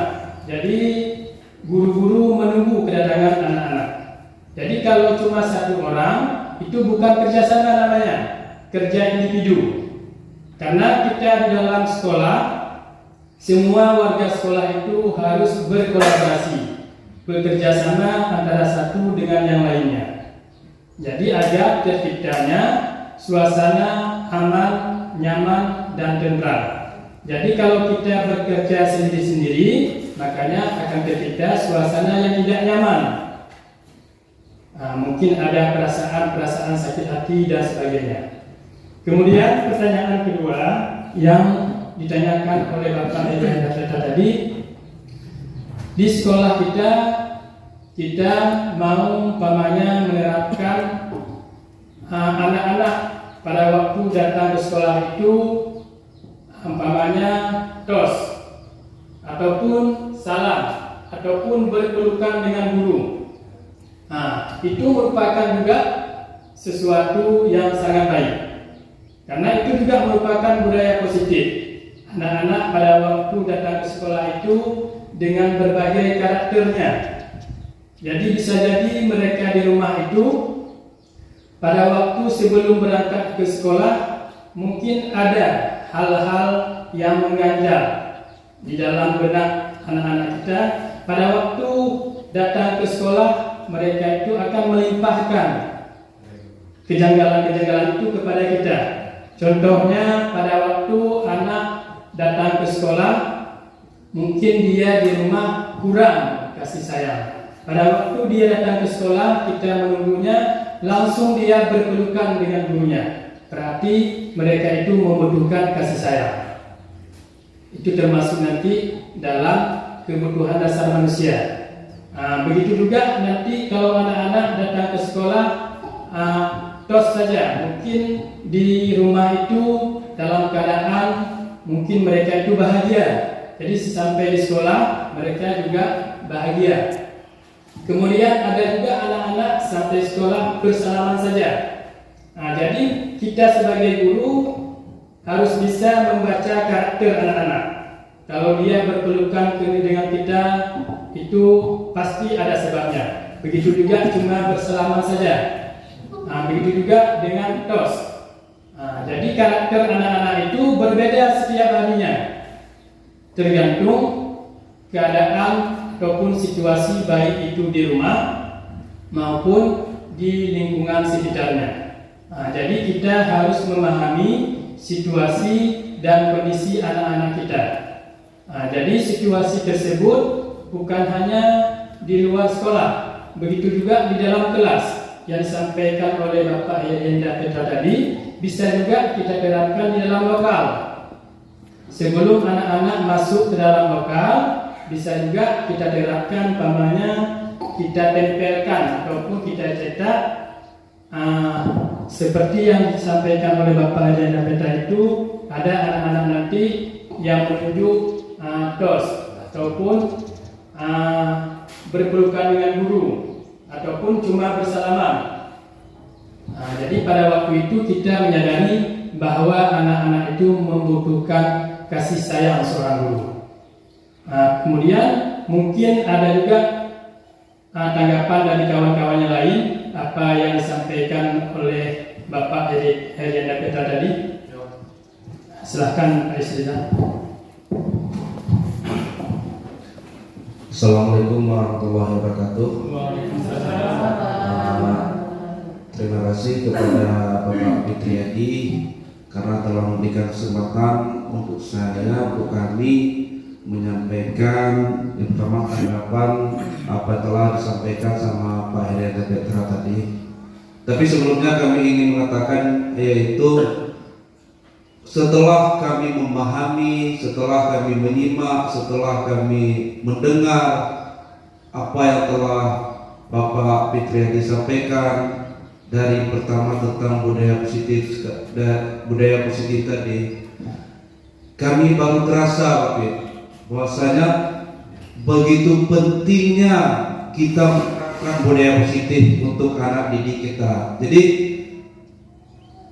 A: Jadi guru-guru menunggu kedatangan anak-anak. Jadi kalau cuma satu orang, itu bukan kerjasama namanya, kerja individu. Karena kita di dalam sekolah, semua warga sekolah itu harus berkolaborasi, bekerja sama antara satu dengan yang lainnya. Jadi agar terciptanya suasana aman, nyaman, dan tentram. Jadi kalau kita bekerja sendiri-sendiri, makanya akan tercipta suasana yang tidak nyaman. Mungkin ada perasaan-perasaan sakit hati dan sebagainya. Kemudian pertanyaan kedua yang ditanyakan oleh Bapak Herianda Petra tadi, di sekolah kita mau umpamanya menerapkan anak-anak pada waktu datang ke sekolah itu umpamanya tos ataupun salam ataupun berpelukan dengan guru. Itu merupakan juga sesuatu yang sangat baik. Karena itu juga merupakan budaya positif. Anak-anak pada waktu datang ke sekolah itu dengan berbagai karakternya. Jadi bisa jadi mereka di rumah itu pada waktu sebelum berangkat ke sekolah mungkin ada hal-hal yang mengganjal, di dalam benak anak-anak kita. Pada waktu datang ke sekolah, mereka itu akan melimpahkan kejanggalan-kejanggalan itu kepada kita. Contohnya pada waktu anak datang ke sekolah, mungkin dia di rumah kurang kasih sayang. Pada waktu dia datang ke sekolah, kita menunggunya, langsung dia berpelukan dengan gurunya. Berarti mereka itu membutuhkan kasih sayang. Itu termasuk nanti dalam kebutuhan dasar manusia. Begitu juga nanti kalau anak-anak datang ke sekolah, tos saja. Mungkin di rumah itu dalam keadaan mungkin mereka itu bahagia. Jadi sampai di sekolah mereka juga bahagia. Kemudian ada juga anak-anak sampai sekolah bersalaman saja. Jadi kita sebagai guru harus bisa membaca karakter anak-anak. Kalau dia berpelukan dengan kita, itu pasti ada sebabnya. Begitu juga cuma bersalaman saja. Begitu juga dengan tos. Jadi karakter anak-anak itu berbeda setiap harinya, tergantung keadaan ataupun situasi, baik itu di rumah maupun di lingkungan sekitarnya. Jadi kita harus memahami situasi dan kondisi anak-anak kita. Jadi situasi tersebut bukan hanya di luar sekolah, begitu juga di dalam kelas yang disampaikan oleh Bapak Yenda Petra tadi, bisa juga kita terapkan di dalam lokal. Sebelum anak-anak masuk ke dalam lokal, bisa juga kita terapkan, umpamanya kita tempelkan ataupun kita cetak seperti yang disampaikan oleh Bapak Yenda Petra itu, ada anak-anak nanti yang menunjuk tos ataupun berpelukan dengan guru ataupun cuma bersalaman. Jadi pada waktu itu kita menyadari bahwa anak-anak itu membutuhkan kasih sayang seorang guru. Kemudian mungkin ada juga tanggapan dari kawan-kawannya lain apa yang disampaikan oleh Bapak Yenda Petra tadi. Silahkan Pak Isrina.
C: Assalamualaikum warahmatullahi wabarakatuh. Terima kasih kepada Bapak Fitriadi karena telah memberikan kesempatan untuk saya, untuk kami menyampaikan pertama tanggapan apa yang telah disampaikan sama Pak Yenda Petra tadi. Tapi sebelumnya kami ingin mengatakan, yaitu setelah kami memahami, setelah kami menyimak, setelah kami mendengar apa yang telah Bapak Fitriadi sampaikan, dari pertama tentang budaya positif tadi, kami baru terasa Pak, bahwasanya begitu pentingnya kita menerapkan budaya positif untuk anak didik kita. Jadi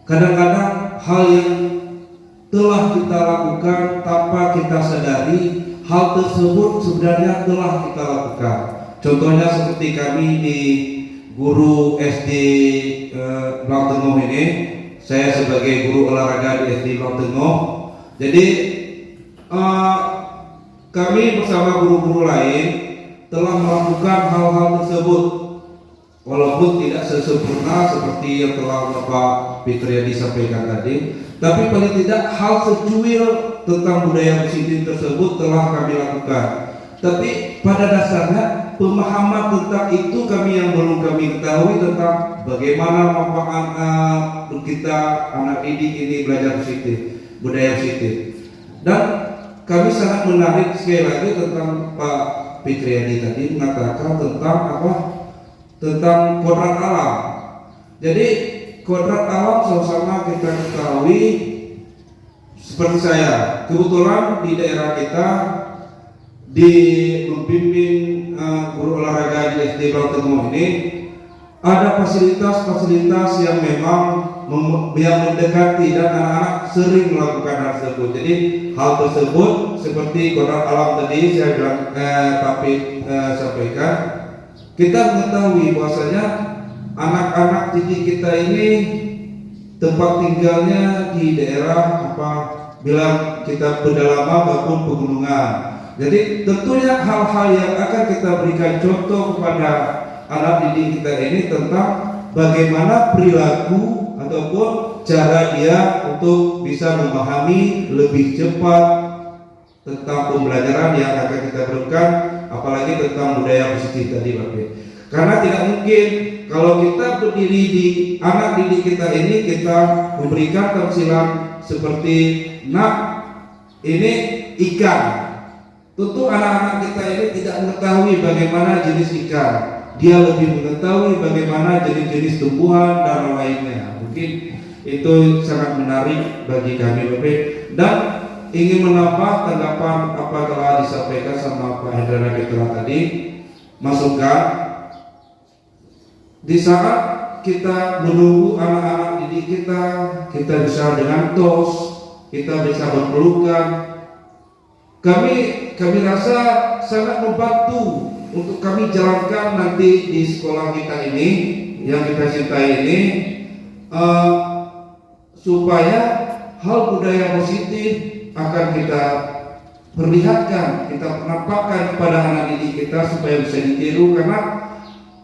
C: kadang-kadang hal yang telah kita lakukan tanpa kita sadari, hal tersebut sebenarnya telah kita lakukan. Contohnya seperti kami di guru SD Blang Tengah ini, saya sebagai guru olahraga di SD Blang Tengah. Jadi kami bersama guru-guru lain telah melakukan hal-hal tersebut, walaupun tidak sesempurna seperti yang telah Bapak Fitriadi sampaikan tadi, tapi paling tidak hal secuil tentang budaya positif tersebut telah kami lakukan. Tapi pada dasarnya pemahaman tentang itu yang belum kami ketahui tentang bagaimana manfaat kita anak didik ini belajar positif, budaya positif. Dan kami sangat menarik sekali lagi tentang Pak Fitriadi tadi mengatakan tentang apa? Tentang kodrat alam. Jadi kodrat alam sama-sama kita ketahui. Seperti saya, kebetulan di daerah kita di membimbing guru olahraga di SD Blang Tengah ini ada fasilitas-fasilitas yang memang yang mendekati dan anak-anak sering melakukan hal tersebut. Jadi hal tersebut seperti kodrat alam tadi saya bilang sampaikan, kita mengetahui bahwasanya anak-anak didik kita ini tempat tinggalnya di daerah bilang kita pedalaman maupun pegunungan. Jadi tentunya hal-hal yang akan kita berikan contoh kepada anak didik kita ini tentang bagaimana perilaku ataupun cara dia untuk bisa memahami lebih cepat tentang pembelajaran yang akan kita berikan, apalagi tentang budaya positif tadi Pak. Karena tidak mungkin kalau kita berdiri di anak didik kita ini kita memberikan tampilan seperti ini ikan. Tentu anak-anak kita ini tidak mengetahui bagaimana jenis ikan. Dia lebih mengetahui bagaimana jenis-jenis tumbuhan dan lainnya. Mungkin itu sangat menarik bagi kami Bapak. Dan ingin menambah tanggapan apa telah disampaikan sama Pak Hendra Petra tadi, masukan di saat kita menunggu anak-anak didik kita bisa dengan tos, kita bisa berpelukan. Kami rasa sangat membantu untuk kami jalankan nanti di sekolah kita ini yang kita cintai ini, supaya hal budaya positif akan kita perlihatkan, kita penampakkan kepada anak didik kita supaya bisa ditiru, karena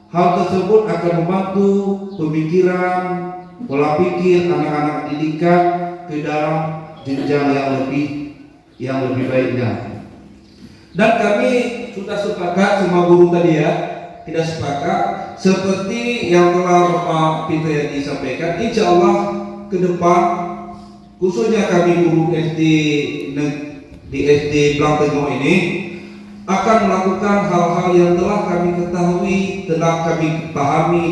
C: hal tersebut akan membantu pemikiran, pola pikir anak-anak didikan ke dalam jenjang yang lebih baiknya. Dan kami sudah sepakat semua guru tadi ya, tidak sepakat seperti yang telah Bapak Fitriadi sampaikan. Insya Allah ke depan khususnya kami guru SD di SD Blangtengo ini akan melakukan hal-hal yang telah kami ketahui, telah kami pahami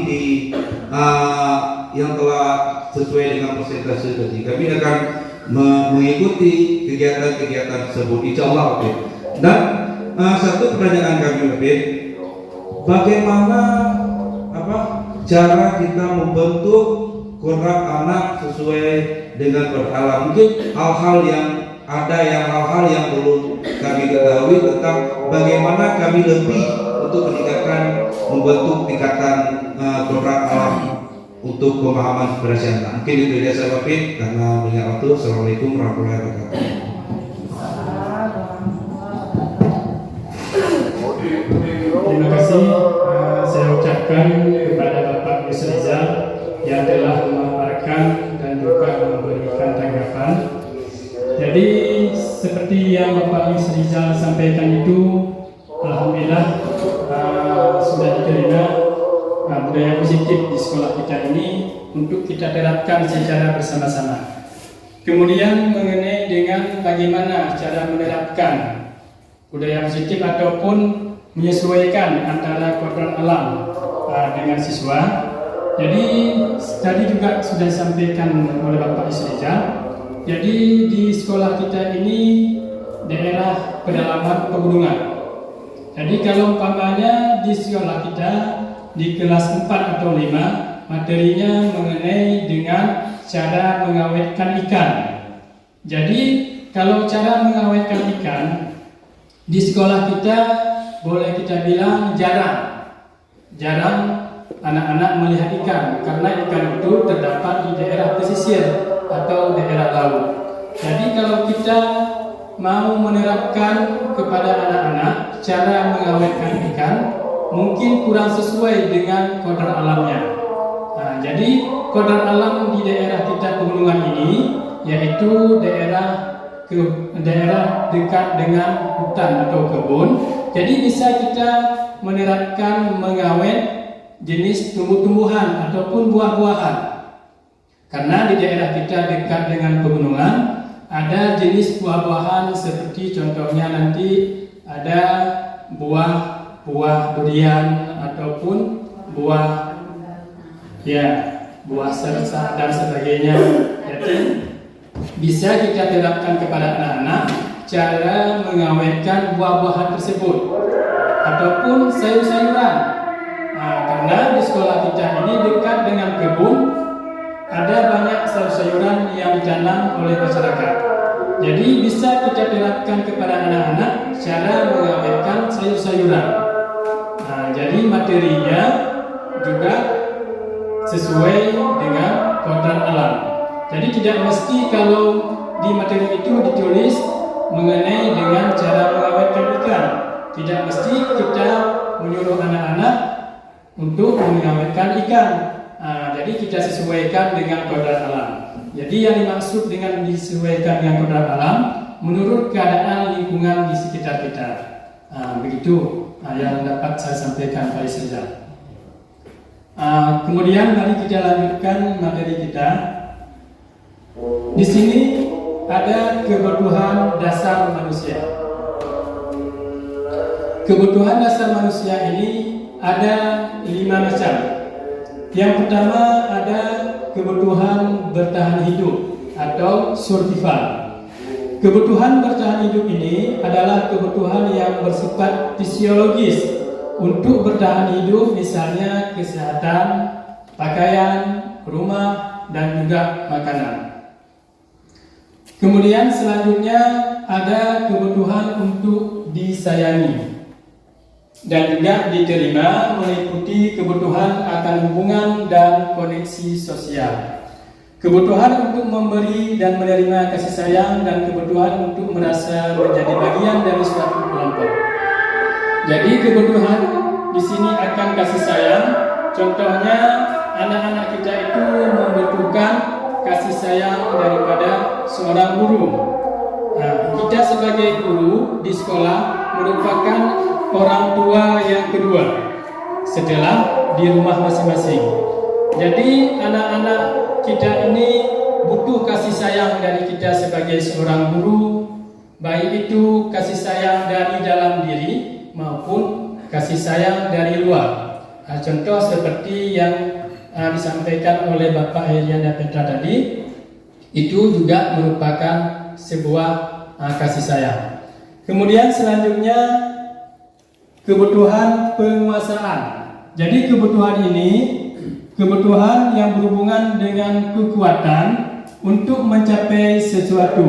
C: yang telah sesuai dengan persentase tadi. Kami akan mengikuti kegiatan-kegiatan tersebut, insya Allah. Okay. Dan satu pertanyaan kami, okay, bagaimana cara kita membentuk kodrat anak sesuai dengan alam? Mungkin hal-hal yang belum kami ketahui tentang bagaimana kami lebih untuk meningkatkan membentuk tingkatan kodrat alam untuk pemahaman keberhasilan anak. Mungkin itu dia saya Bapak, karena banyak waktu. Assalamualaikum warahmatullahi wabarakatuh.
A: Terima kasih saya ucapkan kepada Bapak Gus Rizal yang telah memaparkan dan juga memberikan tanggapan. Jadi seperti yang Bapak Gus Rizal sampaikan itu, alhamdulillah sudah diterima budaya positif di sekolah kita ini untuk kita terapkan secara bersama-sama. Kemudian mengenai dengan bagaimana cara menerapkan budaya positif ataupun menyesuaikan antara kodrat alam dengan siswa. Jadi tadi juga sudah disampaikan oleh Bapak Rizal. Jadi di sekolah kita ini daerah pedalaman pegunungan. Jadi kalau umpamanya di sekolah kita di kelas 4 atau 5 materinya mengenai dengan cara mengawetkan ikan. Jadi kalau cara mengawetkan ikan di sekolah kita boleh kita bilang jarang anak-anak melihat ikan, karena ikan itu terdapat di daerah pesisir atau daerah laut. Jadi kalau kita mau menerapkan kepada anak-anak cara mengawetkan ikan, mungkin kurang sesuai dengan kodrat alamnya. Jadi kodrat alam di daerah kita pegunungan ini yaitu daerah dekat dengan hutan atau kebun. Jadi bisa kita menerapkan mengawet jenis tumbuh-tumbuhan ataupun buah-buahan. Karena di daerah kita dekat dengan pegunungan ada jenis buah-buahan seperti contohnya nanti ada buah durian ataupun buah sersa dan sebagainya. Jadi bisa kita terapkan kepada anak-anak cara mengawetkan buah-buahan tersebut ataupun sayur-sayuran. Karena di sekolah kita ini dekat dengan kebun, ada banyak sayur-sayuran yang ditanam oleh masyarakat. Jadi bisa kita terapkan kepada anak-anak cara mengawetkan sayur-sayuran. Jadi materinya juga sesuai dengan kodrat alam. Jadi tidak mesti kalau di materi itu ditulis mengenai dengan cara mengawetkan ikan. Tidak mesti kita menyuruh anak-anak untuk mengawetkan ikan. Jadi kita sesuaikan dengan kodrat alam. Jadi yang dimaksud dengan disesuaikan dengan kodrat alam menurut keadaan lingkungan di sekitar kita. Begitu yang dapat saya sampaikan pada saja. Kemudian mari kita lanjutkan materi kita. Di sini ada kebutuhan dasar manusia. Kebutuhan dasar manusia ini ada 5 macam. Yang pertama ada kebutuhan bertahan hidup atau survival. Kebutuhan bertahan hidup ini adalah kebutuhan yang bersifat fisiologis untuk bertahan hidup, misalnya kesehatan, pakaian, rumah, dan juga makanan. Kemudian selanjutnya ada kebutuhan untuk disayangi dan juga diterima, meliputi kebutuhan akan hubungan dan koneksi sosial. Kebutuhan untuk memberi dan menerima kasih sayang dan kebutuhan untuk merasa menjadi bagian dari suatu kelompok. Jadi kebutuhan di sini akan kasih sayang. Contohnya anak-anak kita itu membutuhkan kasih sayang daripada seorang guru. Kita sebagai guru di sekolah merupakan orang tua yang kedua setelah di rumah masing-masing. Jadi anak-anak kita ini butuh kasih sayang dari kita sebagai seorang guru, baik itu kasih sayang dari dalam diri maupun kasih sayang dari luar. Contoh seperti yang disampaikan oleh Bapak Herianda Petra tadi, itu juga merupakan sebuah kasih sayang. Kemudian selanjutnya kebutuhan penguasaan. Jadi kebutuhan ini kebutuhan yang berhubungan dengan kekuatan untuk mencapai sesuatu,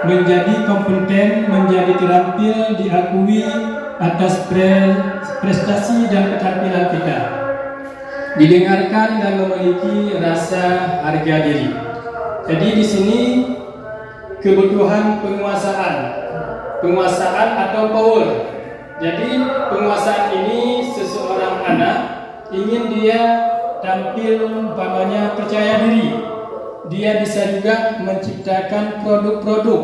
A: menjadi kompeten, menjadi terampil, diakui atas prestasi dan keterampilan kita, didengarkan dan memiliki rasa harga diri. Jadi di sini kebutuhan penguasaan atau power. Jadi penguasaan ini seseorang anak ingin dia tampil umpamanya percaya diri. Dia bisa juga menciptakan produk-produk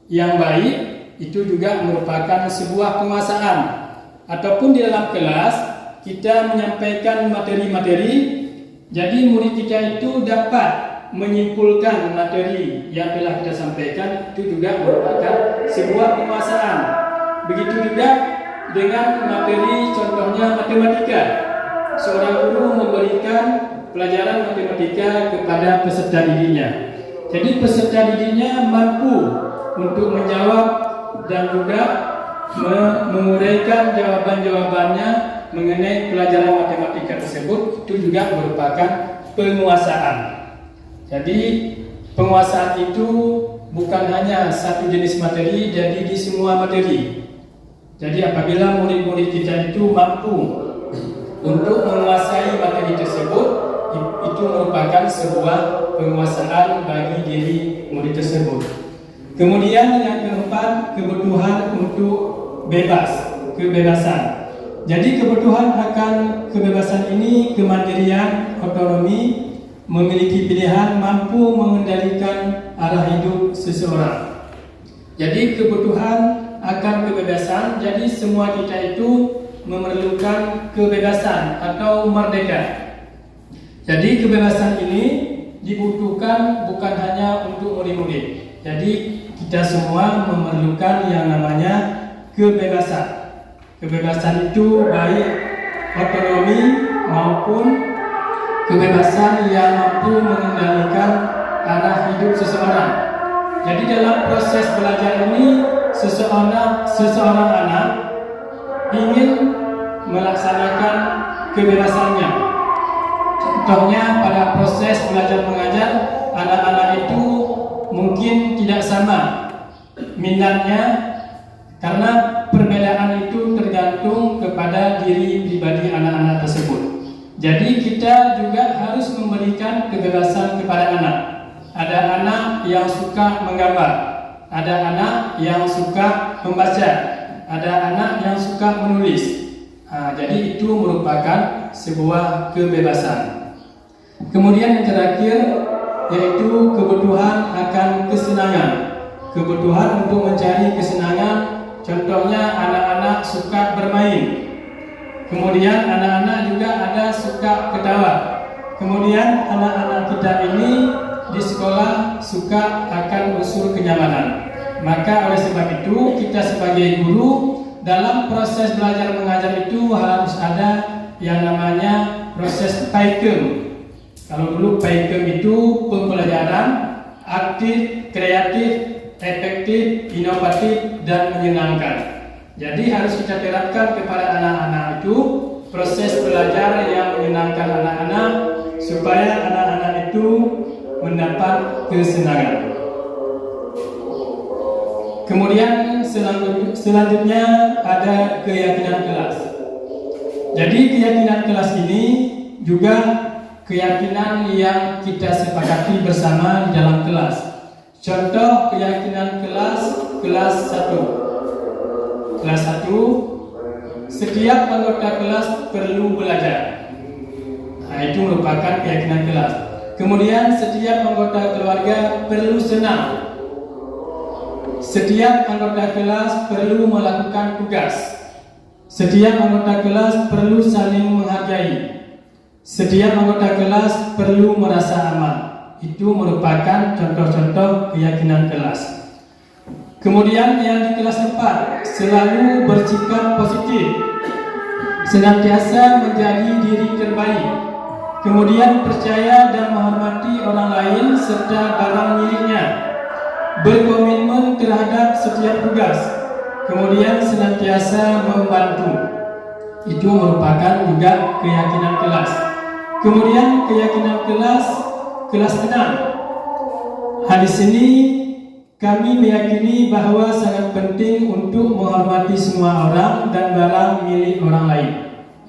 A: yang baik, itu juga merupakan sebuah penguasaan. Ataupun di dalam kelas kita menyampaikan materi-materi, jadi murid kita itu dapat menyimpulkan materi yang telah kita sampaikan, itu juga merupakan sebuah penguasaan. Begitu juga dengan materi contohnya matematika. Seorang guru memberikan pelajaran matematika kepada peserta didiknya. Jadi peserta didiknya mampu untuk menjawab dan juga menguraikan jawaban-jawabannya mengenai pelajaran matematika tersebut, itu juga merupakan penguasaan. Jadi penguasaan itu bukan hanya satu jenis materi, jadi di semua materi. Jadi apabila murid-murid kita itu mampu untuk menguasai materi tersebut, itu merupakan sebuah penguasaan bagi diri murid tersebut. Kemudian yang keempat, kebutuhan untuk kebebasan. Jadi kebutuhan akan kebebasan ini kemandirian, otonomi, memiliki pilihan, mampu mengendalikan arah hidup seseorang. Jadi kebutuhan akan kebebasan, jadi semua kita itu memerlukan kebebasan atau merdeka. Jadi kebebasan ini dibutuhkan bukan hanya untuk murid-murid. Jadi kita semua memerlukan yang namanya kebebasan. Kebebasan itu baik otonomi maupun kebebasan yang mampu mengendalikan arah hidup seseorang. Jadi dalam proses belajar ini seseorang anak ingin melaksanakan kebebasannya. Contohnya pada proses belajar mengajar, anak-anak itu mungkin tidak sama minatnya, karena perbedaan itu tergantung kepada diri pribadi anak-anak tersebut. Jadi kita juga harus memberikan kebebasan kepada anak. ada anak yang suka menggambar, ada anak yang suka membaca, ada anak yang suka menulis. Jadi itu merupakan sebuah kebebasan. Kemudian yang terakhir yaitu kebutuhan akan kesenangan. Kebutuhan untuk mencari kesenangan, contohnya anak-anak suka bermain. Kemudian anak-anak juga ada suka ketawa. Kemudian anak-anak kita ini di sekolah suka akan unsur kenyamanan. Maka oleh sebab itu kita sebagai guru dalam proses belajar mengajar itu harus ada yang namanya proses PAIKEM. Kalau dulu PAIKEM itu pembelajaran aktif, kreatif, efektif, inovatif, dan menyenangkan. Jadi harus kita terapkan kepada anak-anak itu proses belajar yang menyenangkan anak-anak supaya anak-anak itu mendapat kesenangan. Kemudian selanjutnya ada keyakinan kelas. Jadi keyakinan kelas ini juga keyakinan yang kita sepakati bersama di dalam kelas. Contoh keyakinan kelas 1. Kelas 1, setiap anggota kelas perlu belajar. Itu merupakan keyakinan kelas. Kemudian setiap anggota keluarga perlu senang. Setiap anggota kelas perlu melakukan tugas. Setiap anggota kelas perlu saling menghargai. Setiap anggota kelas perlu merasa aman. Itu merupakan contoh-contoh keyakinan kelas. Kemudian yang di kelas 4, selalu bersikap positif, senantiasa menjadi diri terbaik. Kemudian percaya dan menghormati orang lain serta barang miliknya. Berkomitmen terhadap setiap tugas, kemudian senantiasa membantu. Itu merupakan juga keyakinan kelas. Kemudian keyakinan kelas 6. Di sini kami meyakini bahwa sangat penting untuk menghormati semua orang dan barang milik orang lain.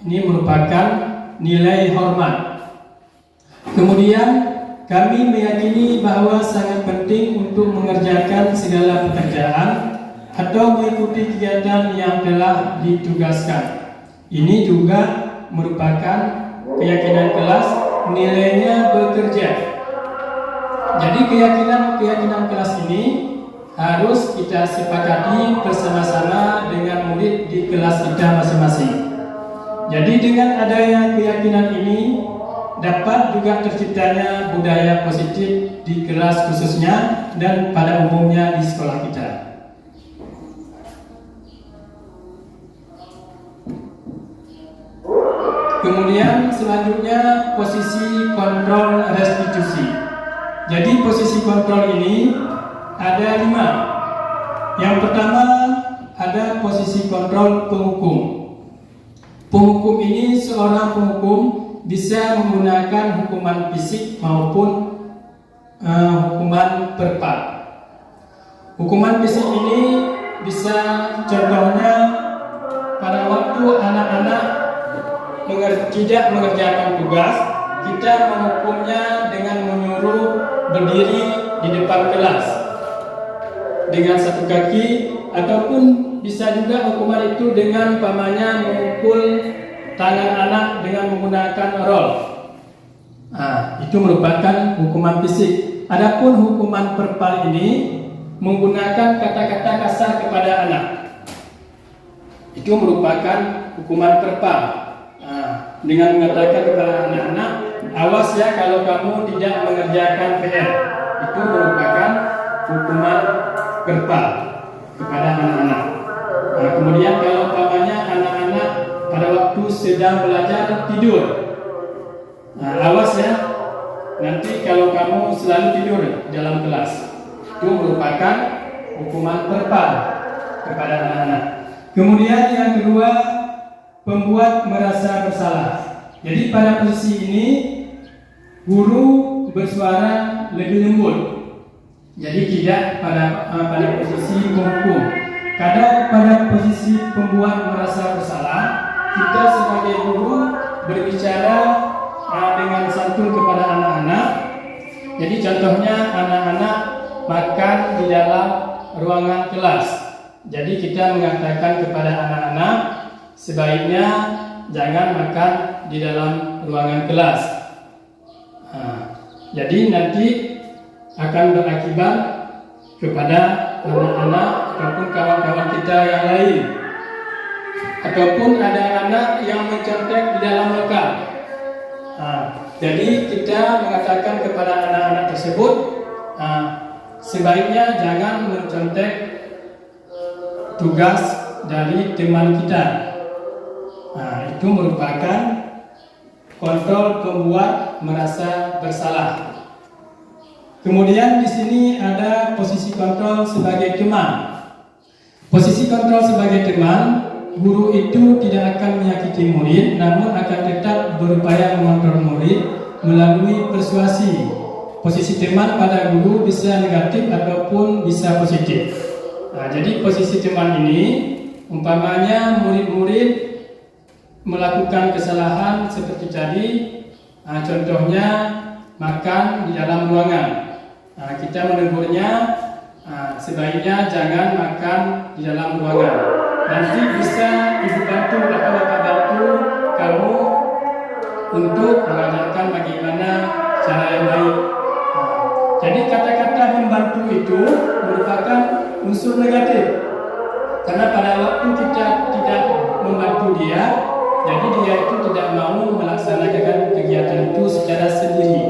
A: Ini merupakan nilai hormat. Kemudian kami meyakini bahwa sangat penting untuk mengerjakan segala pekerjaan atau mengikuti kegiatan yang telah ditugaskan. Ini juga merupakan keyakinan kelas, nilainya bekerja. Jadi keyakinan kelas ini harus kita sepakati bersama-sama dengan murid di kelas kita masing-masing. Jadi dengan adanya keyakinan ini dapat juga terciptanya budaya positif di kelas khususnya dan pada umumnya di sekolah kita. Kemudian selanjutnya posisi kontrol restitusi. Jadi posisi kontrol ini ada 5. Yang pertama ada posisi kontrol penghukum. Penghukum ini seorang penghukum bisa menggunakan hukuman fisik maupun hukuman perpal. Hukuman fisik ini bisa contohnya pada waktu anak-anak tidak mengerjakan tugas, kita menghukumnya dengan menyuruh berdiri di depan kelas dengan satu kaki, ataupun bisa juga hukuman itu dengan pamannya memukul tangan anak dengan menggunakan rol. Itu merupakan hukuman fisik. Adapun hukuman perpal ini menggunakan kata-kata kasar kepada anak. Itu merupakan hukuman perpal. Dengan mengatakan kepada anak-anak, awas ya kalau kamu tidak mengerjakan PR. Itu merupakan hukuman perpal kepada anak-anak. Kemudian kalau pamannya anak-anak pada waktu sedang belajar tidur, awas ya, nanti kalau kamu selalu tidur dalam kelas. Itu merupakan hukuman perpal kepada anak-anak. Kemudian yang kedua, pembuat merasa bersalah. Jadi pada posisi ini guru bersuara lebih lembut. Jadi tidak pada posisi penghukum. Kadang pada posisi pembuat merasa bersalah, kita sebagai guru berbicara dengan santun kepada anak-anak. Jadi contohnya anak-anak makan di dalam ruangan kelas. Jadi kita mengatakan kepada anak-anak sebaiknya jangan makan di dalam ruangan kelas. Jadi nanti akan berakibat kepada anak-anak ataupun kawan-kawan kita yang lain. Ataupun ada anak yang mencontek di dalam lokal. Jadi kita mengatakan kepada anak-anak tersebut sebaiknya jangan mencontek tugas dari teman kita. Itu merupakan kontrol pembuat merasa bersalah. Kemudian di sini ada posisi kontrol sebagai teman. Posisi kontrol sebagai teman, guru itu tidak akan menyakiti murid, namun akan tetap berupaya mengontrol murid melalui persuasi. Posisi teman pada guru bisa negatif ataupun bisa positif. Jadi posisi teman ini, umpamanya murid-murid melakukan kesalahan seperti tadi, contohnya makan di dalam ruangan. Kita menegurnya, sebaiknya jangan makan di dalam ruangan. Nanti bisa ibu bantu atau bapak bantu kamu untuk mengajarkan bagaimana cara yang baik. Jadi kata-kata membantu itu merupakan unsur negatif. Karena pada waktu kita tidak membantu dia, jadi dia itu tidak mau melaksanakan kegiatan itu secara sendiri.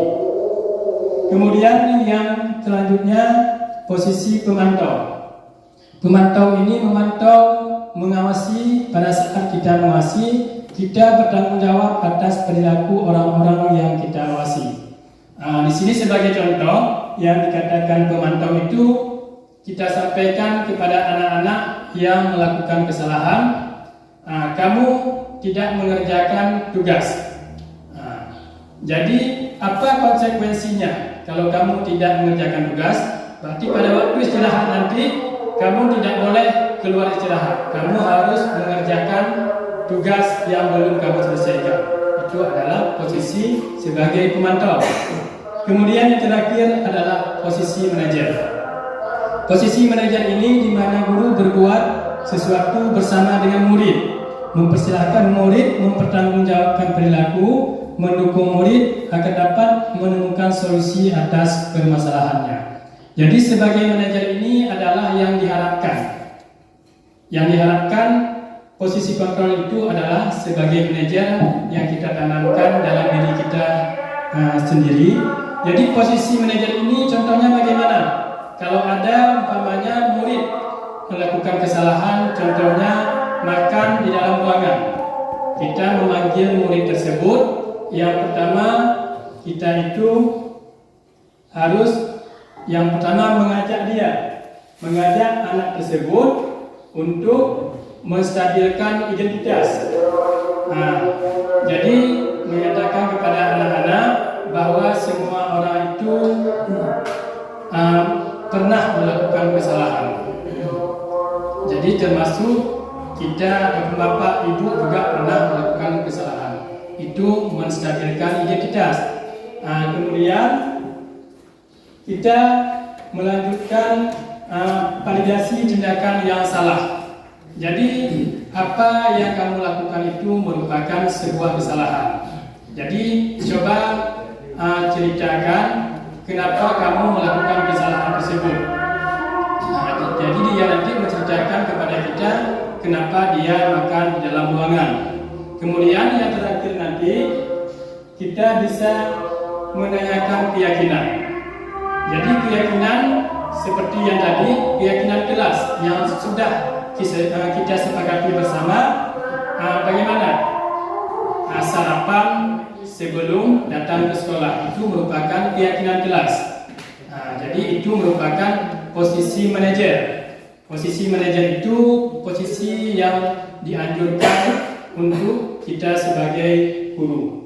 A: Kemudian yang selanjutnya posisi pemantau. Pemantau ini mengawasi. Pada saat kita mengawasi, kita bertanggung jawab atas perilaku orang-orang yang kita awasi. Di sini sebagai contoh yang dikatakan pemantau itu kita sampaikan kepada anak-anak yang melakukan kesalahan, kamu tidak mengerjakan tugas. Jadi apa konsekuensinya? Kalau kamu tidak mengerjakan tugas, berarti pada waktu istirahat nanti kamu tidak boleh keluar istirahat. Kamu harus mengerjakan tugas yang belum kamu selesaikan. Itu adalah posisi sebagai pemantau. Kemudian yang terakhir adalah posisi manajer. Posisi manajer ini di mana guru berbuat sesuatu bersama dengan murid, mempersilahkan murid mempertanggungjawabkan perilaku, mendukung murid agar dapat menemukan solusi atas permasalahannya. Jadi sebagai manajer ini adalah yang diharapkan. Yang diharapkan posisi kontrol itu adalah sebagai manajer yang kita tanamkan dalam diri kita sendiri. Jadi posisi manajer ini contohnya bagaimana? Kalau ada umpamanya murid melakukan kesalahan, contohnya makan di dalam ruangan, kita memanggil murid tersebut. Yang pertama kita itu harus mengajak anak tersebut untuk menstabilkan identitas. Jadi menyatakan kepada anak-anak bahwa semua orang itu pernah melakukan kesalahan. Jadi termasuk kita, bapak, ibu juga pernah melakukan kesalahan. Itu menstabilkan identitas. Kemudian kita melanjutkan validasi tindakan yang salah. Jadi apa yang kamu lakukan itu merupakan sebuah kesalahan. Jadi coba ceritakan kenapa kamu melakukan kesalahan tersebut. Jadi dia nanti menceritakan kepada kita kenapa dia makan di dalam ruangan. Kemudian yang terakhir nanti kita bisa menanyakan keyakinan. Jadi keyakinan seperti yang tadi, keyakinan kelas yang sudah kita sepakati bersama, bagaimana sarapan sebelum datang ke sekolah itu merupakan keyakinan kelas. Jadi itu merupakan posisi manajer. Posisi manajer itu posisi yang dianjurkan untuk kita sebagai guru.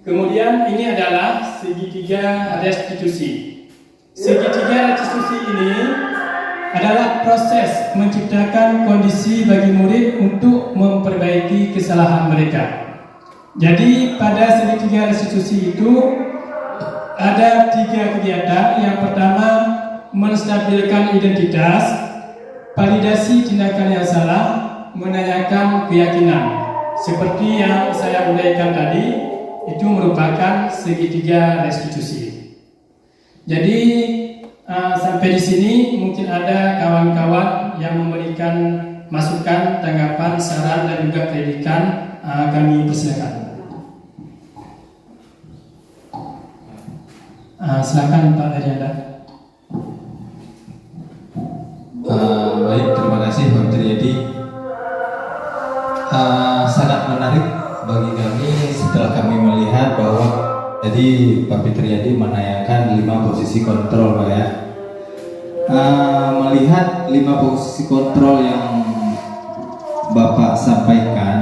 A: Kemudian ini adalah segitiga restitusi. Segitiga restitusi ini adalah proses menciptakan kondisi bagi murid untuk memperbaiki kesalahan mereka. Jadi pada segitiga restitusi itu ada 3 kegiatan. Yang pertama, menstabilkan identitas, validasi tindakan yang salah, menanyakan keyakinan. Seperti yang saya uraikan tadi, itu merupakan segitiga restitusi. Jadi sampai di sini mungkin ada kawan-kawan yang memberikan masukan, tanggapan, saran dan juga kritikan, kami persilakan. Silakan Pak Arianda.
B: Baik, terima kasih Pak Triadi. Sangat menarik bagi kami setelah kami melihat bahwa tadi Pak Fitriadi menanyakan 5 posisi kontrol, Pak ya. Melihat 5 posisi kontrol yang Bapak sampaikan,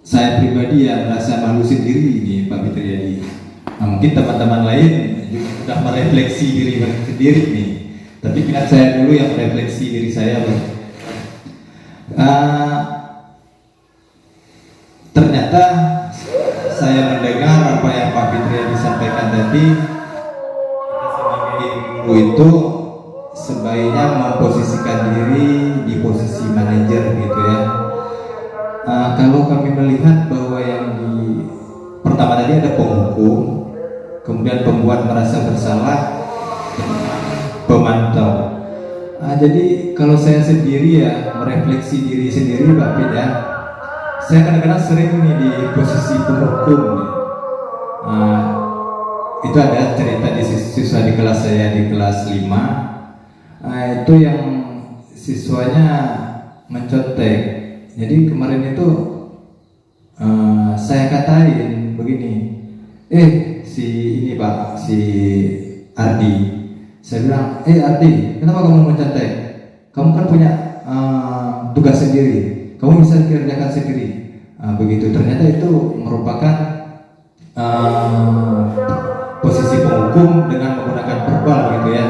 B: saya pribadi ya merasa malu sendiri ini Pak Fitriadi. Mungkin teman-teman lain juga sudah merefleksi diri sendiri nih. Tapi biar saya dulu yang merefleksi diri saya, Pak. Ternyata saya mendengar apa yang Pak Fitriadi sampaikan tadi, guru itu sebaiknya memposisikan diri di posisi manajer gitu ya. Kalau kami melihat bahwa yang pertama tadi ada penghukum, kemudian pembuat merasa bersalah, pemantau. Jadi kalau saya sendiri ya merefleksi diri sendiri Pak Fit ya, saya kadang-kadang sering nih di posisi penghukum nih. Itu ada cerita di siswa di kelas saya di kelas 5. Itu yang siswanya mencontek. Jadi kemarin itu saya katain begini, si ini Pak, si Ardi. Saya bilang, Ardi, kenapa kamu mencontek? Kamu kan punya tugas sendiri, kamu bisa kerjakan sendiri. Begitu, ternyata itu merupakan posisi penghukum dengan menggunakan verbal gitu ya.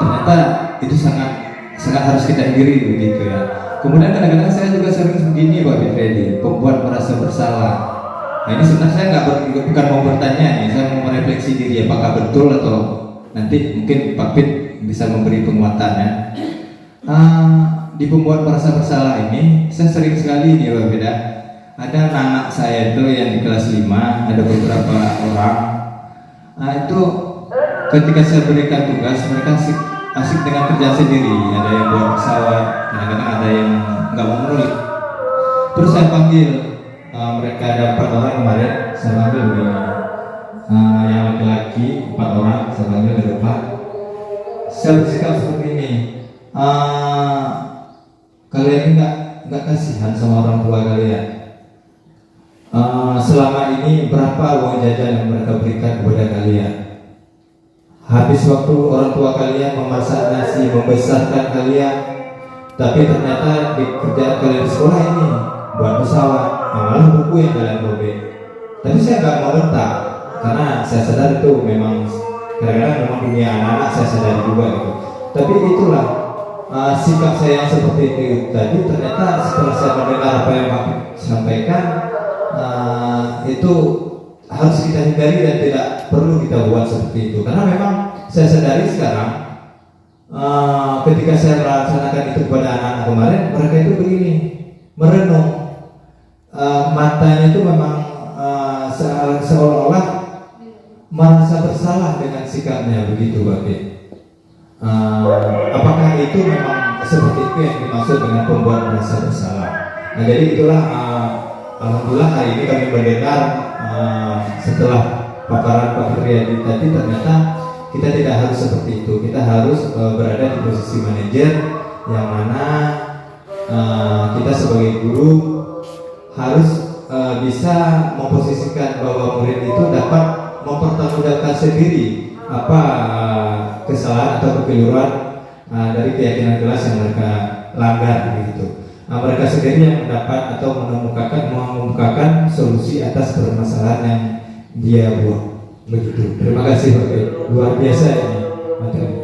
B: Ternyata itu sangat harus kita hindari begitu ya. Kemudian kadang-kadang saya juga sering begini Pak Fitriadi, pembuat merasa bersalah. Nah ini sebenarnya saya bukan mau bertanya nih, saya mau merefleksi diri apakah betul atau nanti mungkin Pak Fit bisa memberi penguatannya. Di pembuat merasa bersalah ini saya sering sekali nih Pak Fit ya. Ada anak saya itu yang di kelas 5, ada beberapa orang. Itu ketika saya berikan tugas mereka asik dengan kerja sendiri. Ada yang buat pesawat, kadang-kadang ada yang nggak mau menulis. Terus saya panggil mereka, ada 4 orang kemarin, saya panggil yang laki-laki 4 orang, saya panggil ke depan. Saya bersikap seperti ini, kalian ini nggak kasihan sama orang tua kalian. Selama ini berapa uang jajan yang mereka berikan kepada kalian? Habis waktu orang tua kalian memasak nasi, membesarkan kalian, tapi ternyata di kerjaan kalian di sekolah ini buat pesawat, malah buku yang kalian robek. Tapi saya nggak mau bentak, karena saya sadar itu memang kadang-kadang memang dunia anak-anak, saya sadar juga gitu. Tapi itulah sikap saya yang seperti itu tadi. Ternyata setelah saya mendengar apa yang Pak sampaikan, itu harus kita hindari dan tidak perlu kita buat seperti itu. Karena memang saya sadari sekarang, ketika saya melaksanakan itu kepada anak-anak kemarin, mereka itu begini, merenung, matanya itu memang seolah-olah merasa bersalah dengan sikapnya begitu Pak. Apakah itu memang seperti itu yang dimaksud dengan pembuat merasa bersalah? Nah jadi itulah alhamdulillah hari ini kami mendengar setelah paparan Pak Fitriadi tadi, ternyata kita tidak harus seperti itu. Kita harus berada di posisi manajer yang mana kita sebagai guru harus bisa memposisikan bahwa murid itu dapat mempertanggungjawabkan sendiri apa kesalahan atau kekeliruan dari keyakinan kelas yang mereka langgar begitu. Mereka sendiri yang mendapat atau mengemukakan solusi atas permasalahan yang dia buat begitu. Terima kasih Pak, luar biasa ini materi.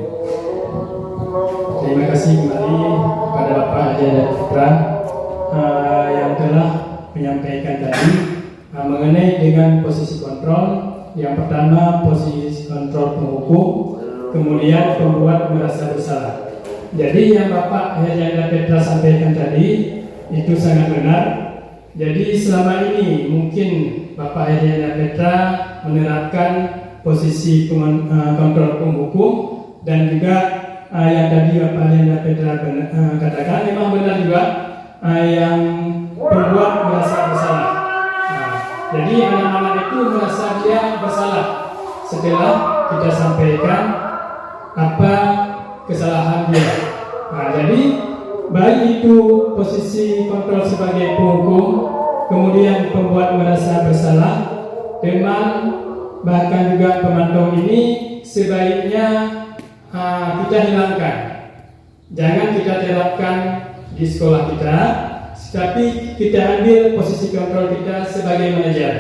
A: Terima kasih kembali kepada Bapak Haji dan Putra yang telah menyampaikan tadi mengenai dengan posisi kontrol Yang pertama posisi kontrol penghukum, kemudian pembuat merasa bersalah. Jadi yang Bapak Herianda Petra sampaikan tadi itu sangat benar. Jadi selama ini mungkin Bapak Herianda Petra menerapkan posisi kontrol penghukum, dan juga yang tadi Bapak Herianda Petra katakan memang benar juga, yang pembuat merasa bersalah. Jadi anak-anak itu merasa dia bersalah setelah kita sampaikan apa kesalahan dia. Jadi baik itu posisi kontrol sebagai penghukum, kemudian pembuat merasa bersalah, teman, bahkan juga pemantau ini sebaiknya kita hilangkan. Jangan kita terapkan di sekolah kita, tapi kita ambil posisi kontrol kita sebagai manajer.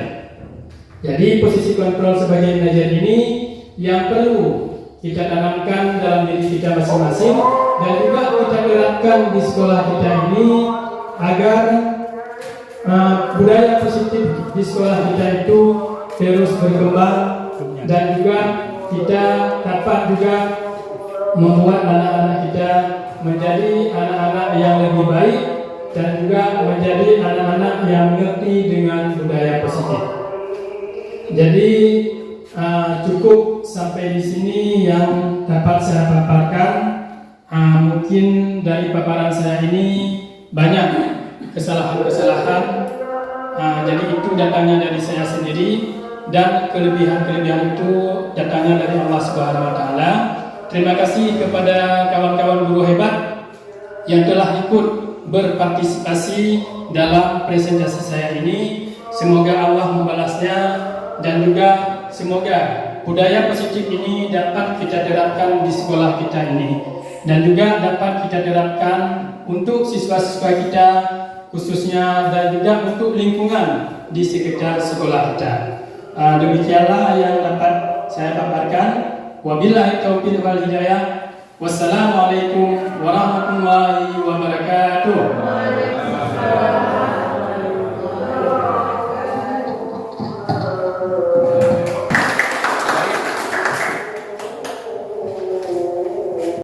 A: Jadi posisi kontrol sebagai manajer ini yang perlu kita tanamkan dalam diri kita masing-masing, dan juga kita terapkan di sekolah kita ini agar budaya positif di sekolah kita itu terus berkembang, dan juga kita dapat juga membuat anak-anak kita menjadi anak-anak yang lebih baik, dan juga menjadi anak-anak yang mengerti dengan budaya positif. Jadi cukup sampai di sini yang dapat saya paparkan. Mungkin dari paparan saya ini banyak kesalahan-kesalahan. Jadi itu datangnya dari saya sendiri, dan kelebihan-kelebihan itu datangnya dari Allah Subhanahu wa taala. Terima kasih kepada kawan-kawan guru hebat yang telah ikut berpartisipasi dalam presentasi saya ini. Semoga Allah membalasnya, dan juga semoga budaya positif ini dapat kita terapkan di sekolah kita ini, dan juga dapat kita terapkan untuk siswa-siswa kita khususnya, dan juga untuk lingkungan di sekitar sekolah kita. Demikianlah yang dapat saya paparkan. Wabillahi taufiq wal hidayah. Wassalamualaikum warahmatullahi wabarakatuh.